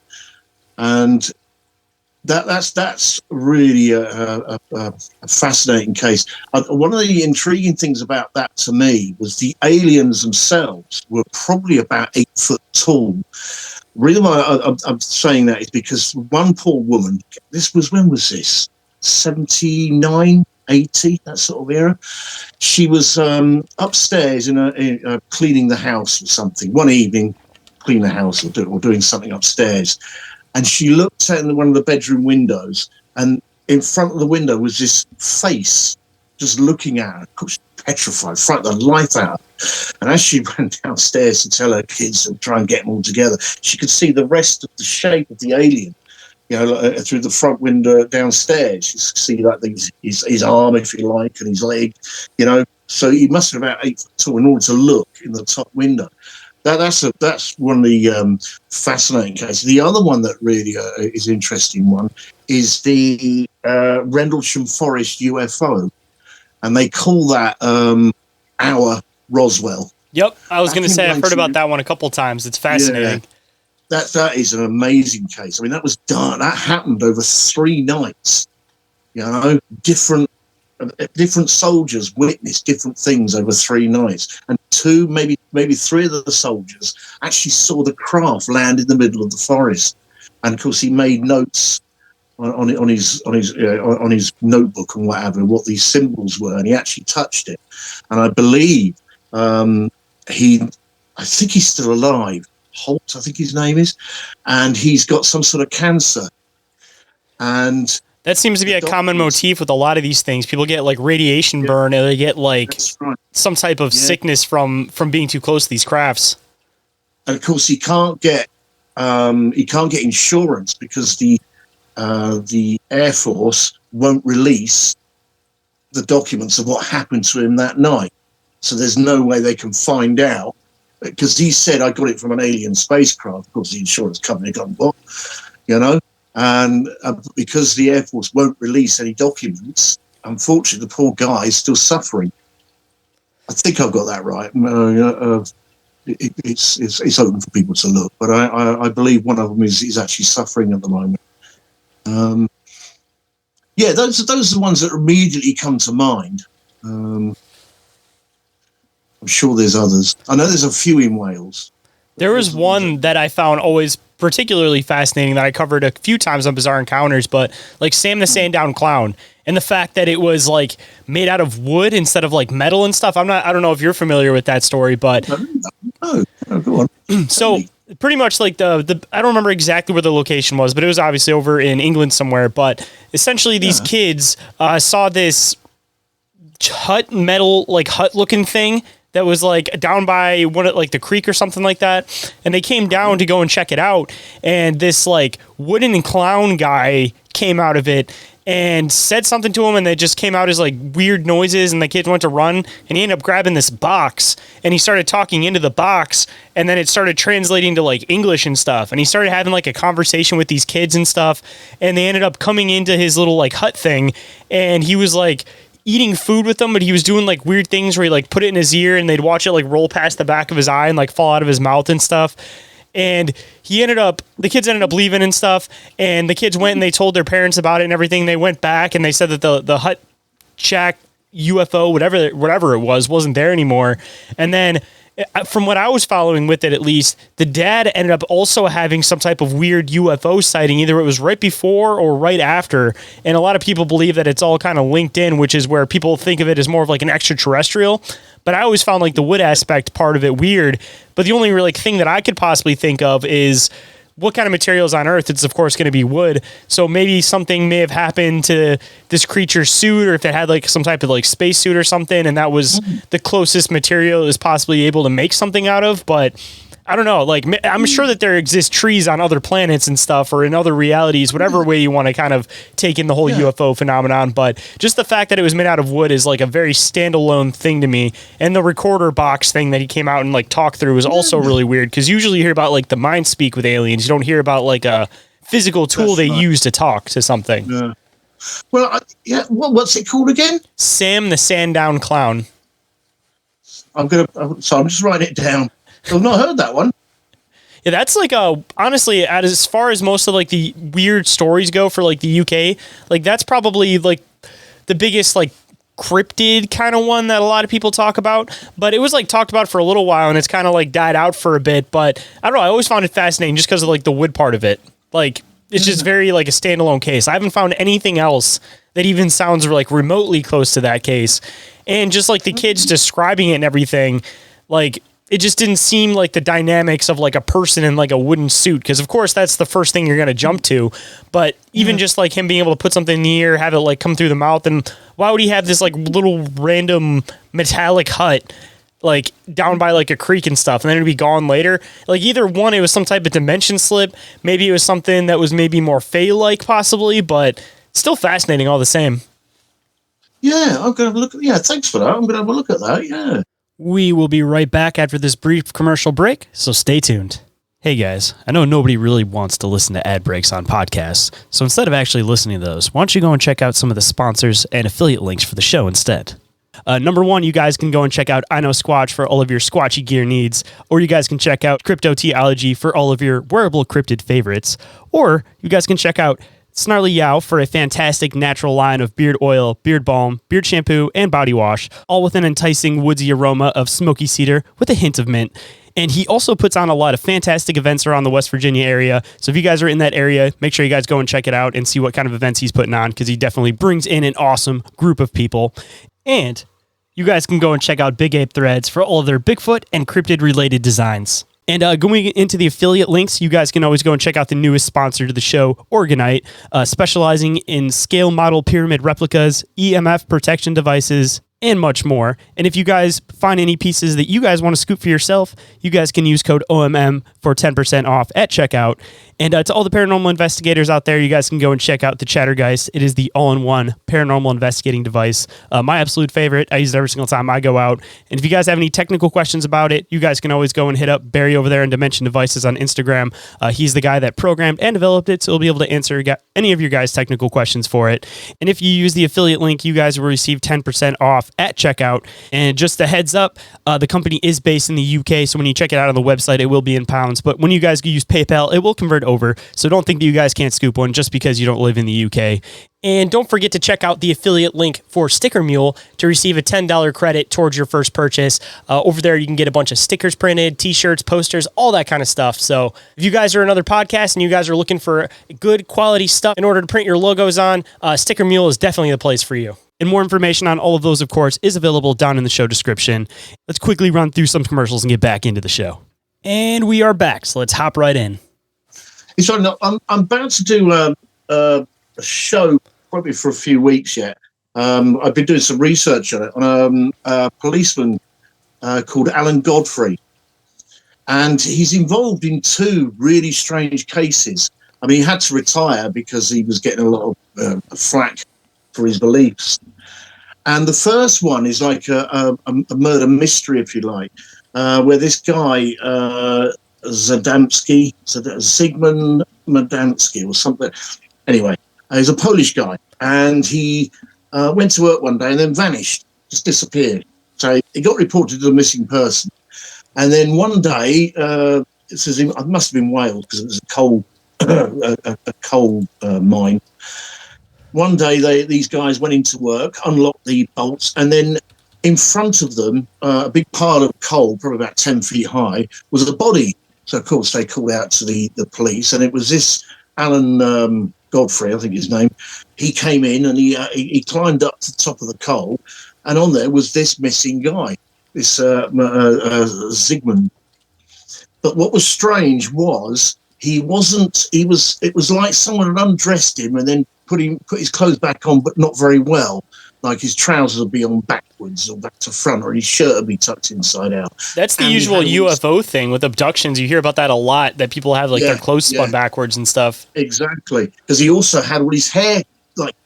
And that's really a fascinating case. One of the intriguing things about that to me was the aliens themselves were probably about 8 foot tall. The reason why I'm saying that is because one poor woman, when was this? 79, 80, that sort of era. She was upstairs in cleaning the house or something one evening, clean the house or doing something upstairs. And she looked at one of the bedroom windows, and in front of the window was this face just looking at her. Of course, petrified, frightened the life out. And as she went downstairs to tell her kids and try and get them all together, she could see the rest of the shape of the alien, through the front window downstairs. You could see like his arm, if you like, and his leg, So he must have been about 8 foot tall in order to look in the top window. That's one of the fascinating cases. The other one that really is interesting one is the Rendlesham Forest UFO, and they call that our Roswell. Yep, I was going to say I've heard about that one a couple times. It's fascinating. Yeah, that is an amazing case. I mean, that was done. That happened over 3 nights. Different soldiers witnessed different things over 3 nights, and 2, maybe 3 of the soldiers actually saw the craft land in the middle of the forest. And of course, he made notes on his notebook and whatever what these symbols were, and he actually touched it. And I believe I think he's still alive. Holt, I think his name is, and he's got some sort of cancer. And that seems to be a common motif with a lot of these things. People get like radiation burn, or they get like some type of sickness from being too close to these crafts. And of course, he can't get insurance because the Air Force won't release the documents of what happened to him that night. So there's no way they can find out, because he said, I got it from an alien spacecraft. Of course, the insurance company got what, and because the Air Force won't release any documents, unfortunately, the poor guy is still suffering. I think I've got that right. It's open for people to look, but I believe one of them is actually suffering at the moment. Those are the ones that immediately come to mind. I'm sure there's others. I know there's a few in Wales. There was one that I found always particularly fascinating that I covered a few times on Bizarre Encounters, but like Sam the Sandown Clown, and the fact that it was like made out of wood instead of like metal and stuff. I don't know if you're familiar with that story, but no, go on. So pretty much like the I don't remember exactly where the location was, but it was obviously over in England somewhere. But essentially these kids saw this metal hut looking thing that was like down by the creek or something like that. And they came down to go and check it out. And this like wooden clown guy came out of it and said something to him, and they just came out as like weird noises, and the kids went to run, and he ended up grabbing this box, and he started talking into the box, and then it started translating to like English and stuff, and he started having like a conversation with these kids and stuff, and they ended up coming into his little like hut thing, and he was like eating food with them, but he was doing like weird things where he like put it in his ear, and they'd watch it like roll past the back of his eye and like fall out of his mouth and stuff. And the kids ended up leaving and stuff, and the kids went and they told their parents about it and everything. They went back and they said that the hut shack UFO, whatever it was, wasn't there anymore. And then from what I was following with it, at least, the dad ended up also having some type of weird UFO sighting. Either it was right before or right after. And a lot of people believe that it's all kind of linked in, which is where people think of it as more of like an extraterrestrial. But I always found like the wood aspect part of it weird. But the only really thing that I could possibly think of is what kind of materials on Earth. It's of course going to be wood. So maybe something may have happened to this creature's suit, or if it had like some type of like space suit or something, and that was the closest material it was possibly able to make something out of. But I don't know, like I'm sure that there exist trees on other planets and stuff, or in other realities, whatever way you want to kind of take in the whole UFO phenomenon. But just the fact that it was made out of wood is like a very standalone thing to me. And the recorder box thing that he came out and like talked through was also really weird, because usually you hear about like the mind speak with aliens. You don't hear about like a physical tool they use to talk to something. Yeah. Well, what's it called again? Sam the Sandown Clown. I'm just writing it down. I've not heard that one. Yeah, that's like honestly, as far as most of like the weird stories go for like the UK, like that's probably like the biggest like cryptid kind of one that a lot of people talk about. But it was like talked about for a little while, and it's kind of like died out for a bit. But I don't know, I always found it fascinating just because of like the wood part of it. Like it's just very like a standalone case. I haven't found anything else that even sounds like remotely close to that case. And just like the kids describing it and everything, like it just didn't seem like the dynamics of like a person in like a wooden suit. Cause of course that's the first thing you're going to jump to. But even just like him being able to put something in the ear, have it like come through the mouth. And why would he have this like little random metallic hut like down by like a creek and stuff, and then it'd be gone later? Like either one, it was some type of dimension slip. Maybe it was something that was maybe more Fey-like possibly, but still fascinating all the same. Yeah, I'm going to have a look at. Yeah, thanks for that. I'm going to have a look at that. Yeah. We will be right back after this brief commercial break, so stay tuned. Hey guys, I know nobody really wants to listen to ad breaks on podcasts, so instead of actually listening to those, why don't you go and check out some of the sponsors and affiliate links for the show instead. Number one, you guys can go and check out I Know Squatch for all of your squatchy gear needs, or you guys can check out Cryptoteology for all of your wearable cryptid favorites, or you guys can check out Snarly Yow for a fantastic natural line of beard oil, beard balm, beard shampoo, and body wash, all with an enticing woodsy aroma of smoky cedar with a hint of mint. And he also puts on a lot of fantastic events around the West Virginia area. So if you guys are in that area, make sure you guys go and check it out and see what kind of events he's putting on, because he definitely brings in an awesome group of people. And you guys can go and check out Big Ape Threads for all of their Bigfoot and cryptid-related designs. And going into the affiliate links, you guys can always go and check out the newest sponsor to the show, Oregon-ite, specializing in scale model pyramid replicas, EMF protection devices, and much more. And if you guys find any pieces that you guys want to scoop for yourself, you guys can use code OMM for 10% off at checkout. And to all the paranormal investigators out there, you guys can go and check out the Chattergeist. It is the all-in-one paranormal investigating device. My absolute favorite. I use it every single time I go out. And if you guys have any technical questions about it, you guys can always go and hit up Barry over there in Dimension Devices on Instagram. He's the guy that programmed and developed it, so he'll be able to answer any of your guys' technical questions for it. And if you use the affiliate link, you guys will receive 10% off at checkout. And just a heads up, the company is based in the UK, so when you check it out on the website, it will be in pounds. But when you guys use PayPal, it will convert over. So don't think that you guys can't scoop one just because you don't live in the UK. And don't forget to check out the affiliate link for Sticker Mule to receive a $10 credit towards your first purchase. Over there, you can get a bunch of stickers printed, t-shirts, posters, all that kind of stuff. So if you guys are another podcast and you guys are looking for good quality stuff in order to print your logos on, Sticker Mule is definitely the place for you. And more information on all of those, of course, is available down in the show description. Let's quickly run through some commercials and get back into the show. And we are back, so let's hop right in. So I'm about to do a show probably for a few weeks yet. I've been doing some research on it on a policeman called Alan Godfrey, and he's involved in two really strange cases. I mean, he had to retire because he was getting a lot of flack for his beliefs. And the first one is like a murder mystery, if you like, where this guy Zygmunt Madansky or something. Anyway, he's a Polish guy, and he went to work one day and then vanished, just disappeared. So he got reported as a missing person. And then one day, it says it must have been Wales because it was a coal mine. One day, these guys went into work, unlocked the bolts, and then in front of them, a big pile of coal, probably about 10 feet high, was a body. So, of course, they called out to the police, and it was this Alan Godfrey, I think his name. He came in and he climbed up to the top of the coal, and on there was this missing guy, this Zygmunt. But what was strange was it was like someone had undressed him and then put his clothes back on, but not very well. Like his trousers would be on backwards or back to front, or his shirt would be tucked inside out. That's the usual UFO thing with abductions. You hear about that a lot, that people have their clothes spun backwards and stuff. Exactly. Because he also had all his hair,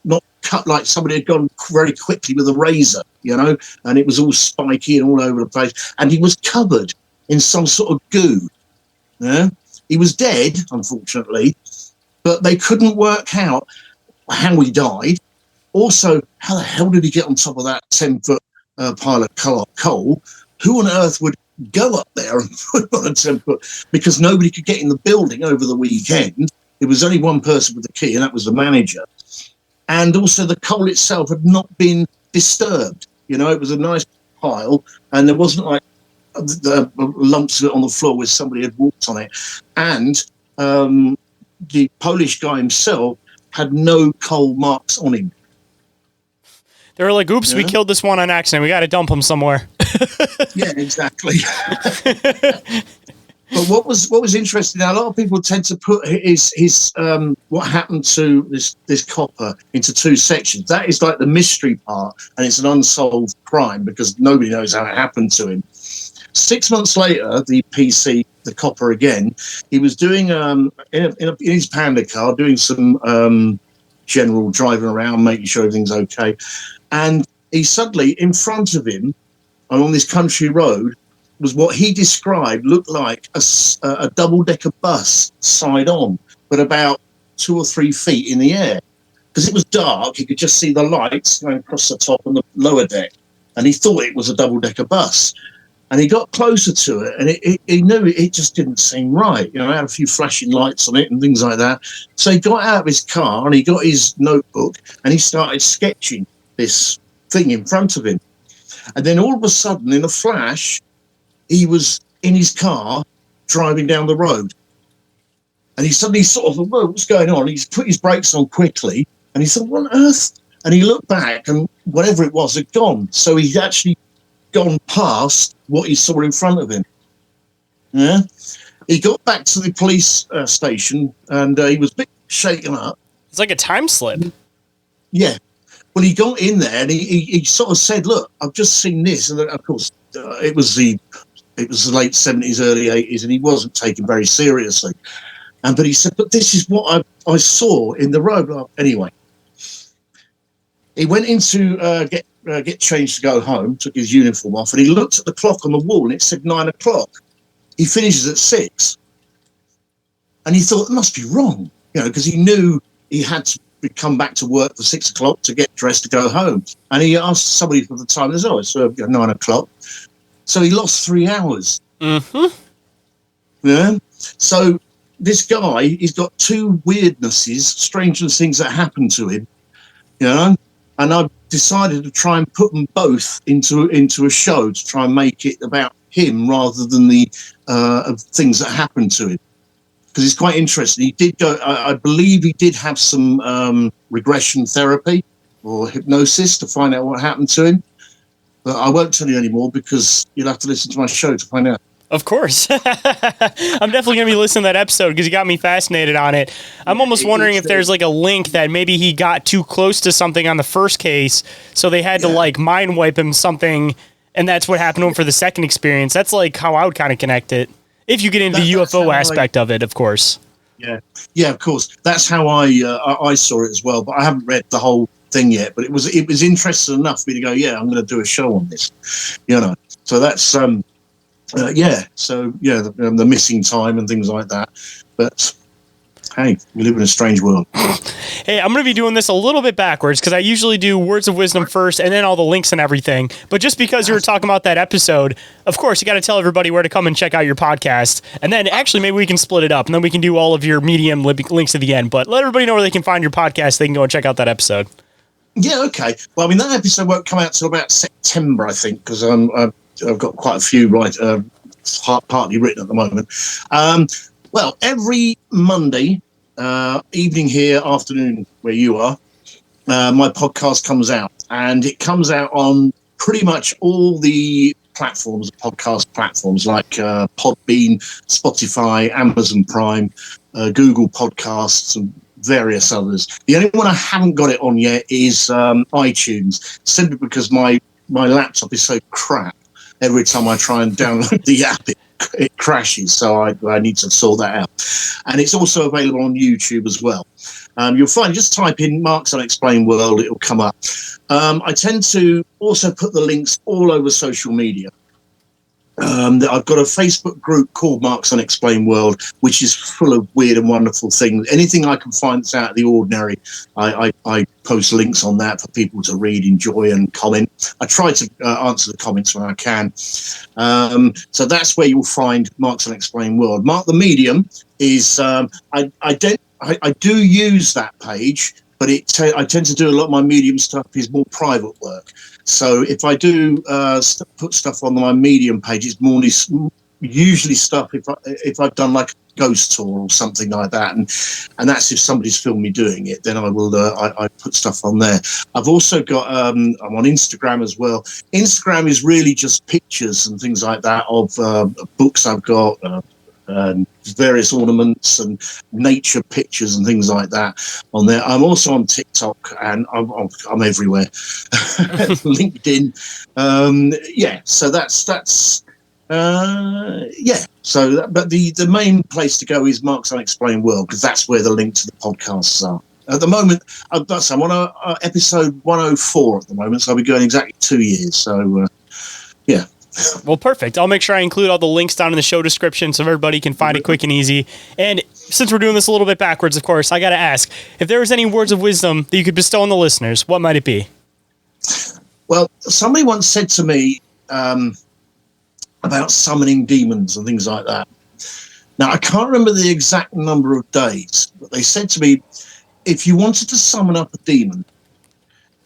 not cut like somebody had gone very quickly with a razor, and it was all spiky and all over the place. And he was covered in some sort of goo. Yeah? He was dead, unfortunately, but they couldn't work out how he died. Also, how the hell did he get on top of that 10-foot pile of coal? Who on earth would go up there and put on a 10-foot? Because nobody could get in the building over the weekend. There was only one person with the key, and that was the manager. And also, the coal itself had not been disturbed. It was a nice pile, and there wasn't like the lumps of it on the floor where somebody had walked on it. And the Polish guy himself had no coal marks on him. They were like, oops, we killed this one on accident. We got to dump him somewhere. Yeah, exactly. But what was interesting? Now, a lot of people tend to put his what happened to this copper into two sections. That is like the mystery part, and it's an unsolved crime because nobody knows how it happened to him. 6 months later, the copper again, he was doing in his panda car, doing some general driving around, making sure everything's okay, and he suddenly, in front of him, on this country road, was what he described looked like a double-decker bus side on, but about 2 or 3 feet in the air. Because it was dark, he could just see the lights going across the top and the lower deck, and he thought it was a double-decker bus. And he got closer to it, and he knew it just didn't seem right. It had a few flashing lights on it and things like that. So he got out of his car, and he got his notebook, and he started sketching this thing in front of him. And then all of a sudden, in a flash, he was in his car driving down the road. And he suddenly sort of thought, whoa, what's going on? He's put his brakes on quickly, and he thought, what on earth? And he looked back, and whatever it was had gone. So he'd actually gone past what he saw in front of him. Yeah. He got back to the police station, and he was a bit shaken up. It's like a time slip. Yeah. Well, he got in there, and he sort of said, look, I've just seen this. And of course, it was the late 70s, early 80s, and he wasn't taken very seriously. But he said, but this is what I saw in the road. Anyway, he went in to get changed to go home, took his uniform off, and he looked at the clock on the wall, and it said 9 o'clock. He finishes at 6. And he thought, it must be wrong, because he knew he had to come back to work for 6 o'clock to get dressed to go home. And he asked somebody for the time, it's 9 o'clock. So he lost 3 hours. Mm-hmm. Yeah. So this guy, he's got 2 weirdnesses, strange things that happened to him, and I've decided to try and put them both into a show to try and make it about him rather than the things that happened to him. Because it's quite interesting. He did go, I believe he did have some regression therapy or hypnosis to find out what happened to him. But I won't tell you anymore because you'll have to listen to my show to find out. Of course. I'm definitely going to be listening to that episode because you got me fascinated on it. I'm almost wondering if there's like a link that maybe he got too close to something on the first case, so they had to like mind wipe him something, and that's what happened to him for the second experience. That's like how I would kind of connect it. If you get into the UFO aspect of it, of course. Yeah, of course. That's how I saw it as well, but I haven't read the whole thing yet. But it was interesting enough for me to go, I'm going to do a show on this, So that's the missing time and things like that. But hey, we live in a strange world. Hey, I'm going to be doing this a little bit backwards because I usually do words of wisdom first and then all the links and everything. But just because you were talking about that episode, of course, you got to tell everybody where to come and check out your podcast. And then actually maybe we can split it up and then we can do all of your Medium links at the end. But let everybody know where they can find your podcast. They can go and check out that episode. Yeah, okay. Well, that episode won't come out till about September, I think, because I've got quite a few partly written at the moment. Well, every Monday evening here, afternoon where you are, my podcast comes out, and it comes out on pretty much all the podcast platforms like Podbean, Spotify, Amazon Prime, Google Podcasts, and various others. The only one I haven't got it on yet is iTunes, simply because my laptop is so crap. Every time I try and download the app, it crashes, so I need to sort that out. And it's also available on YouTube as well. You'll find, just type in Mark's Unexplained World, it'll come up. I tend to also put the links all over social media. I've got a Facebook group called Mark's Unexplained World, which is full of weird and wonderful things. Anything I can find that's out of the ordinary, I post links on that for people to read, enjoy, and comment. I try to answer the comments when I can. So that's where you'll find Mark's Unexplained World. Mark the Medium is, I do use that page, but I tend to do a lot of my Medium stuff is more private work. So if I do put stuff on my Medium page, it's usually stuff if I've done like a ghost tour or something like that, and that's if somebody's filmed me doing it, then I will I put stuff on there. I've also got I'm on Instagram as well. Instagram is really just pictures and things like that of books I've got, various ornaments and nature pictures and things like that on there. I'm also on TikTok, and I'm everywhere. LinkedIn, so that's so but the main place to go is Mark's Unexplained World, because that's where the link to the podcasts are. At the moment, I'm on episode 104 at the moment, so I'll be going exactly 2 years. So yeah. Well, perfect. I'll make sure I include all the links down in the show description so everybody can find it quick and easy. And since we're doing this a little bit backwards, of course, I got to ask, if there was any words of wisdom that you could bestow on the listeners, what might it be? Well, somebody once said to me about summoning demons and things like that. Now, I can't remember the exact number of days, but they said to me, if you wanted to summon up a demon,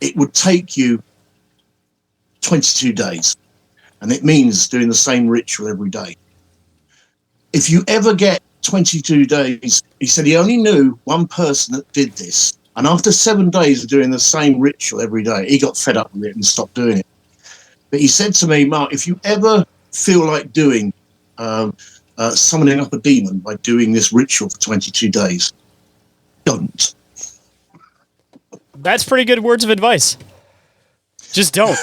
it would take you 22 days. And it means doing the same ritual every day. If you ever get 22 days, he said he only knew one person that did this. And after 7 days of doing the same ritual every day, he got fed up with it and stopped doing it. But he said to me, Mark, if you ever feel like doing summoning up a demon by doing this ritual for 22 days, don't. That's pretty good words of advice. Just don't.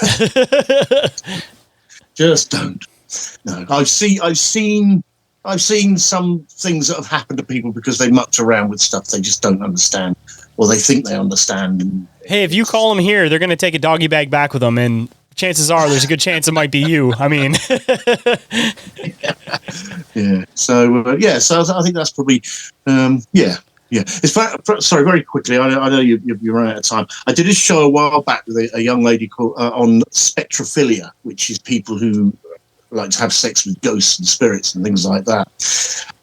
Just don't. No, I've seen some things that have happened to people because they mucked around with stuff they just don't understand, or they think they understand. And hey, if you call them here, they're going to take a doggy bag back with them, and chances are there's a good chance it might be you. I mean, yeah. So I think that's probably Yeah. Sorry, very quickly. I know you're running out of time. I did a show a while back with a young lady called on spectrophilia, which is people who like to have sex with ghosts and spirits and things like that.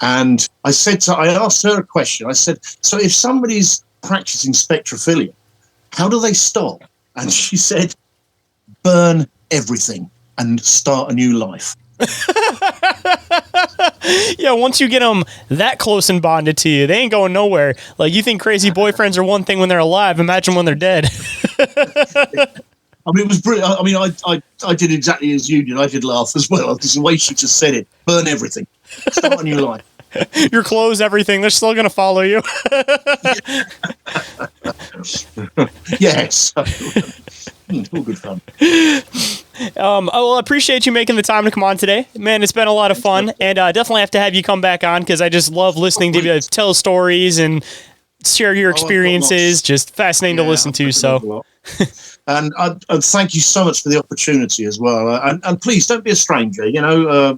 And I asked her a question. I said, so if somebody's practicing spectrophilia, how do they stop? And she said, burn everything and start a new life. Yeah, once you get them that close and bonded to you, they ain't going nowhere. Like, you think crazy boyfriends are one thing when they're alive, imagine when they're dead. I mean, it was brilliant. I mean, I did exactly as you did. I did laugh as well. Because the way she just said it, burn everything, start a new life. Your clothes, everything, they're still going to follow you. Yes. All good fun. Well, I appreciate you making the time to come on today. Man, it's been a lot of fun, and definitely have to have you come back on, because I just love listening to you tell stories and share your experiences. Just fascinating to listen to. So, and thank you so much for the opportunity as well. And please don't be a stranger. You know,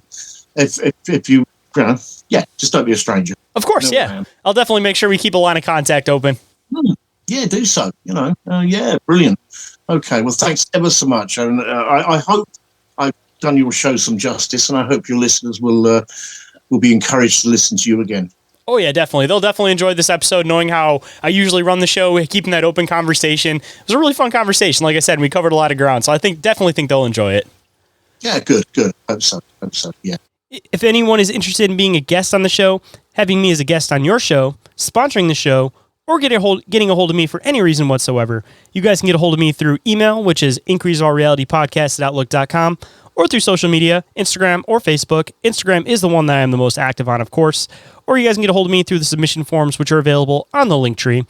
if you just don't be a stranger. Of course, yeah. I'll definitely make sure we keep a line of contact open. Yeah, do so. You know, yeah, brilliant. Okay, well, thanks ever so much, and I hope I've done your show some justice, and I hope your listeners will be encouraged to listen to you again. Oh yeah, definitely. They'll definitely enjoy this episode, knowing how I usually run the show, keeping that open conversation. It was a really fun conversation. Like I said, we covered a lot of ground, so I definitely think they'll enjoy it. Yeah, good. Hope so. Yeah. If anyone is interested in being a guest on the show, having me as a guest on your show, sponsoring the show, or getting a hold of me for any reason whatsoever, you guys can get a hold of me through email, which is increaseourrealitypodcast@outlook.com, or through social media, Instagram or Facebook. Instagram is the one that I am the most active on, of course. Or you guys can get a hold of me through the submission forms, which are available on the Linktree.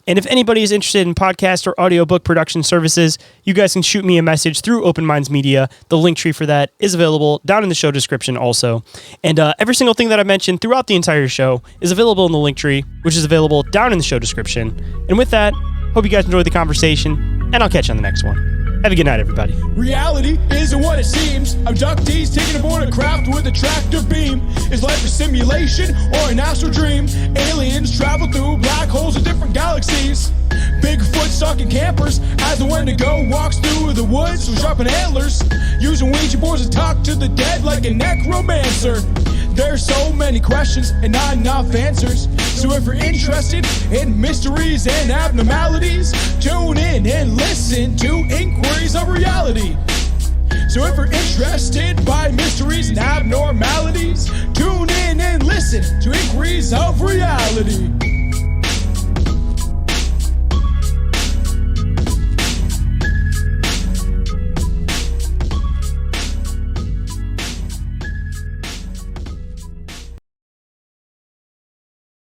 And if anybody is interested in podcast or audiobook production services, you guys can shoot me a message through Open Minds Media. The Linktree for that is available down in the show description also. And every single thing that I mentioned throughout the entire show is available in the Linktree, which is available down in the show description. And with that, hope you guys enjoyed the conversation, and I'll catch you on the next one. Have a good night, everybody. Reality isn't what it seems. Abductees taking aboard a craft with a tractor beam. Is life a simulation or an astral dream? Aliens travel through black holes of different galaxies. Bigfoot stalking campers as the Wendigo walks through the woods with sharpened antlers. Using Ouija boards to talk to the dead like a necromancer. There's so many questions and not enough answers. So if you're interested in mysteries and abnormalities, tune in and listen to Inquiries of Reality. So if you're interested by mysteries and abnormalities, tune in and listen to Inquiries of Reality.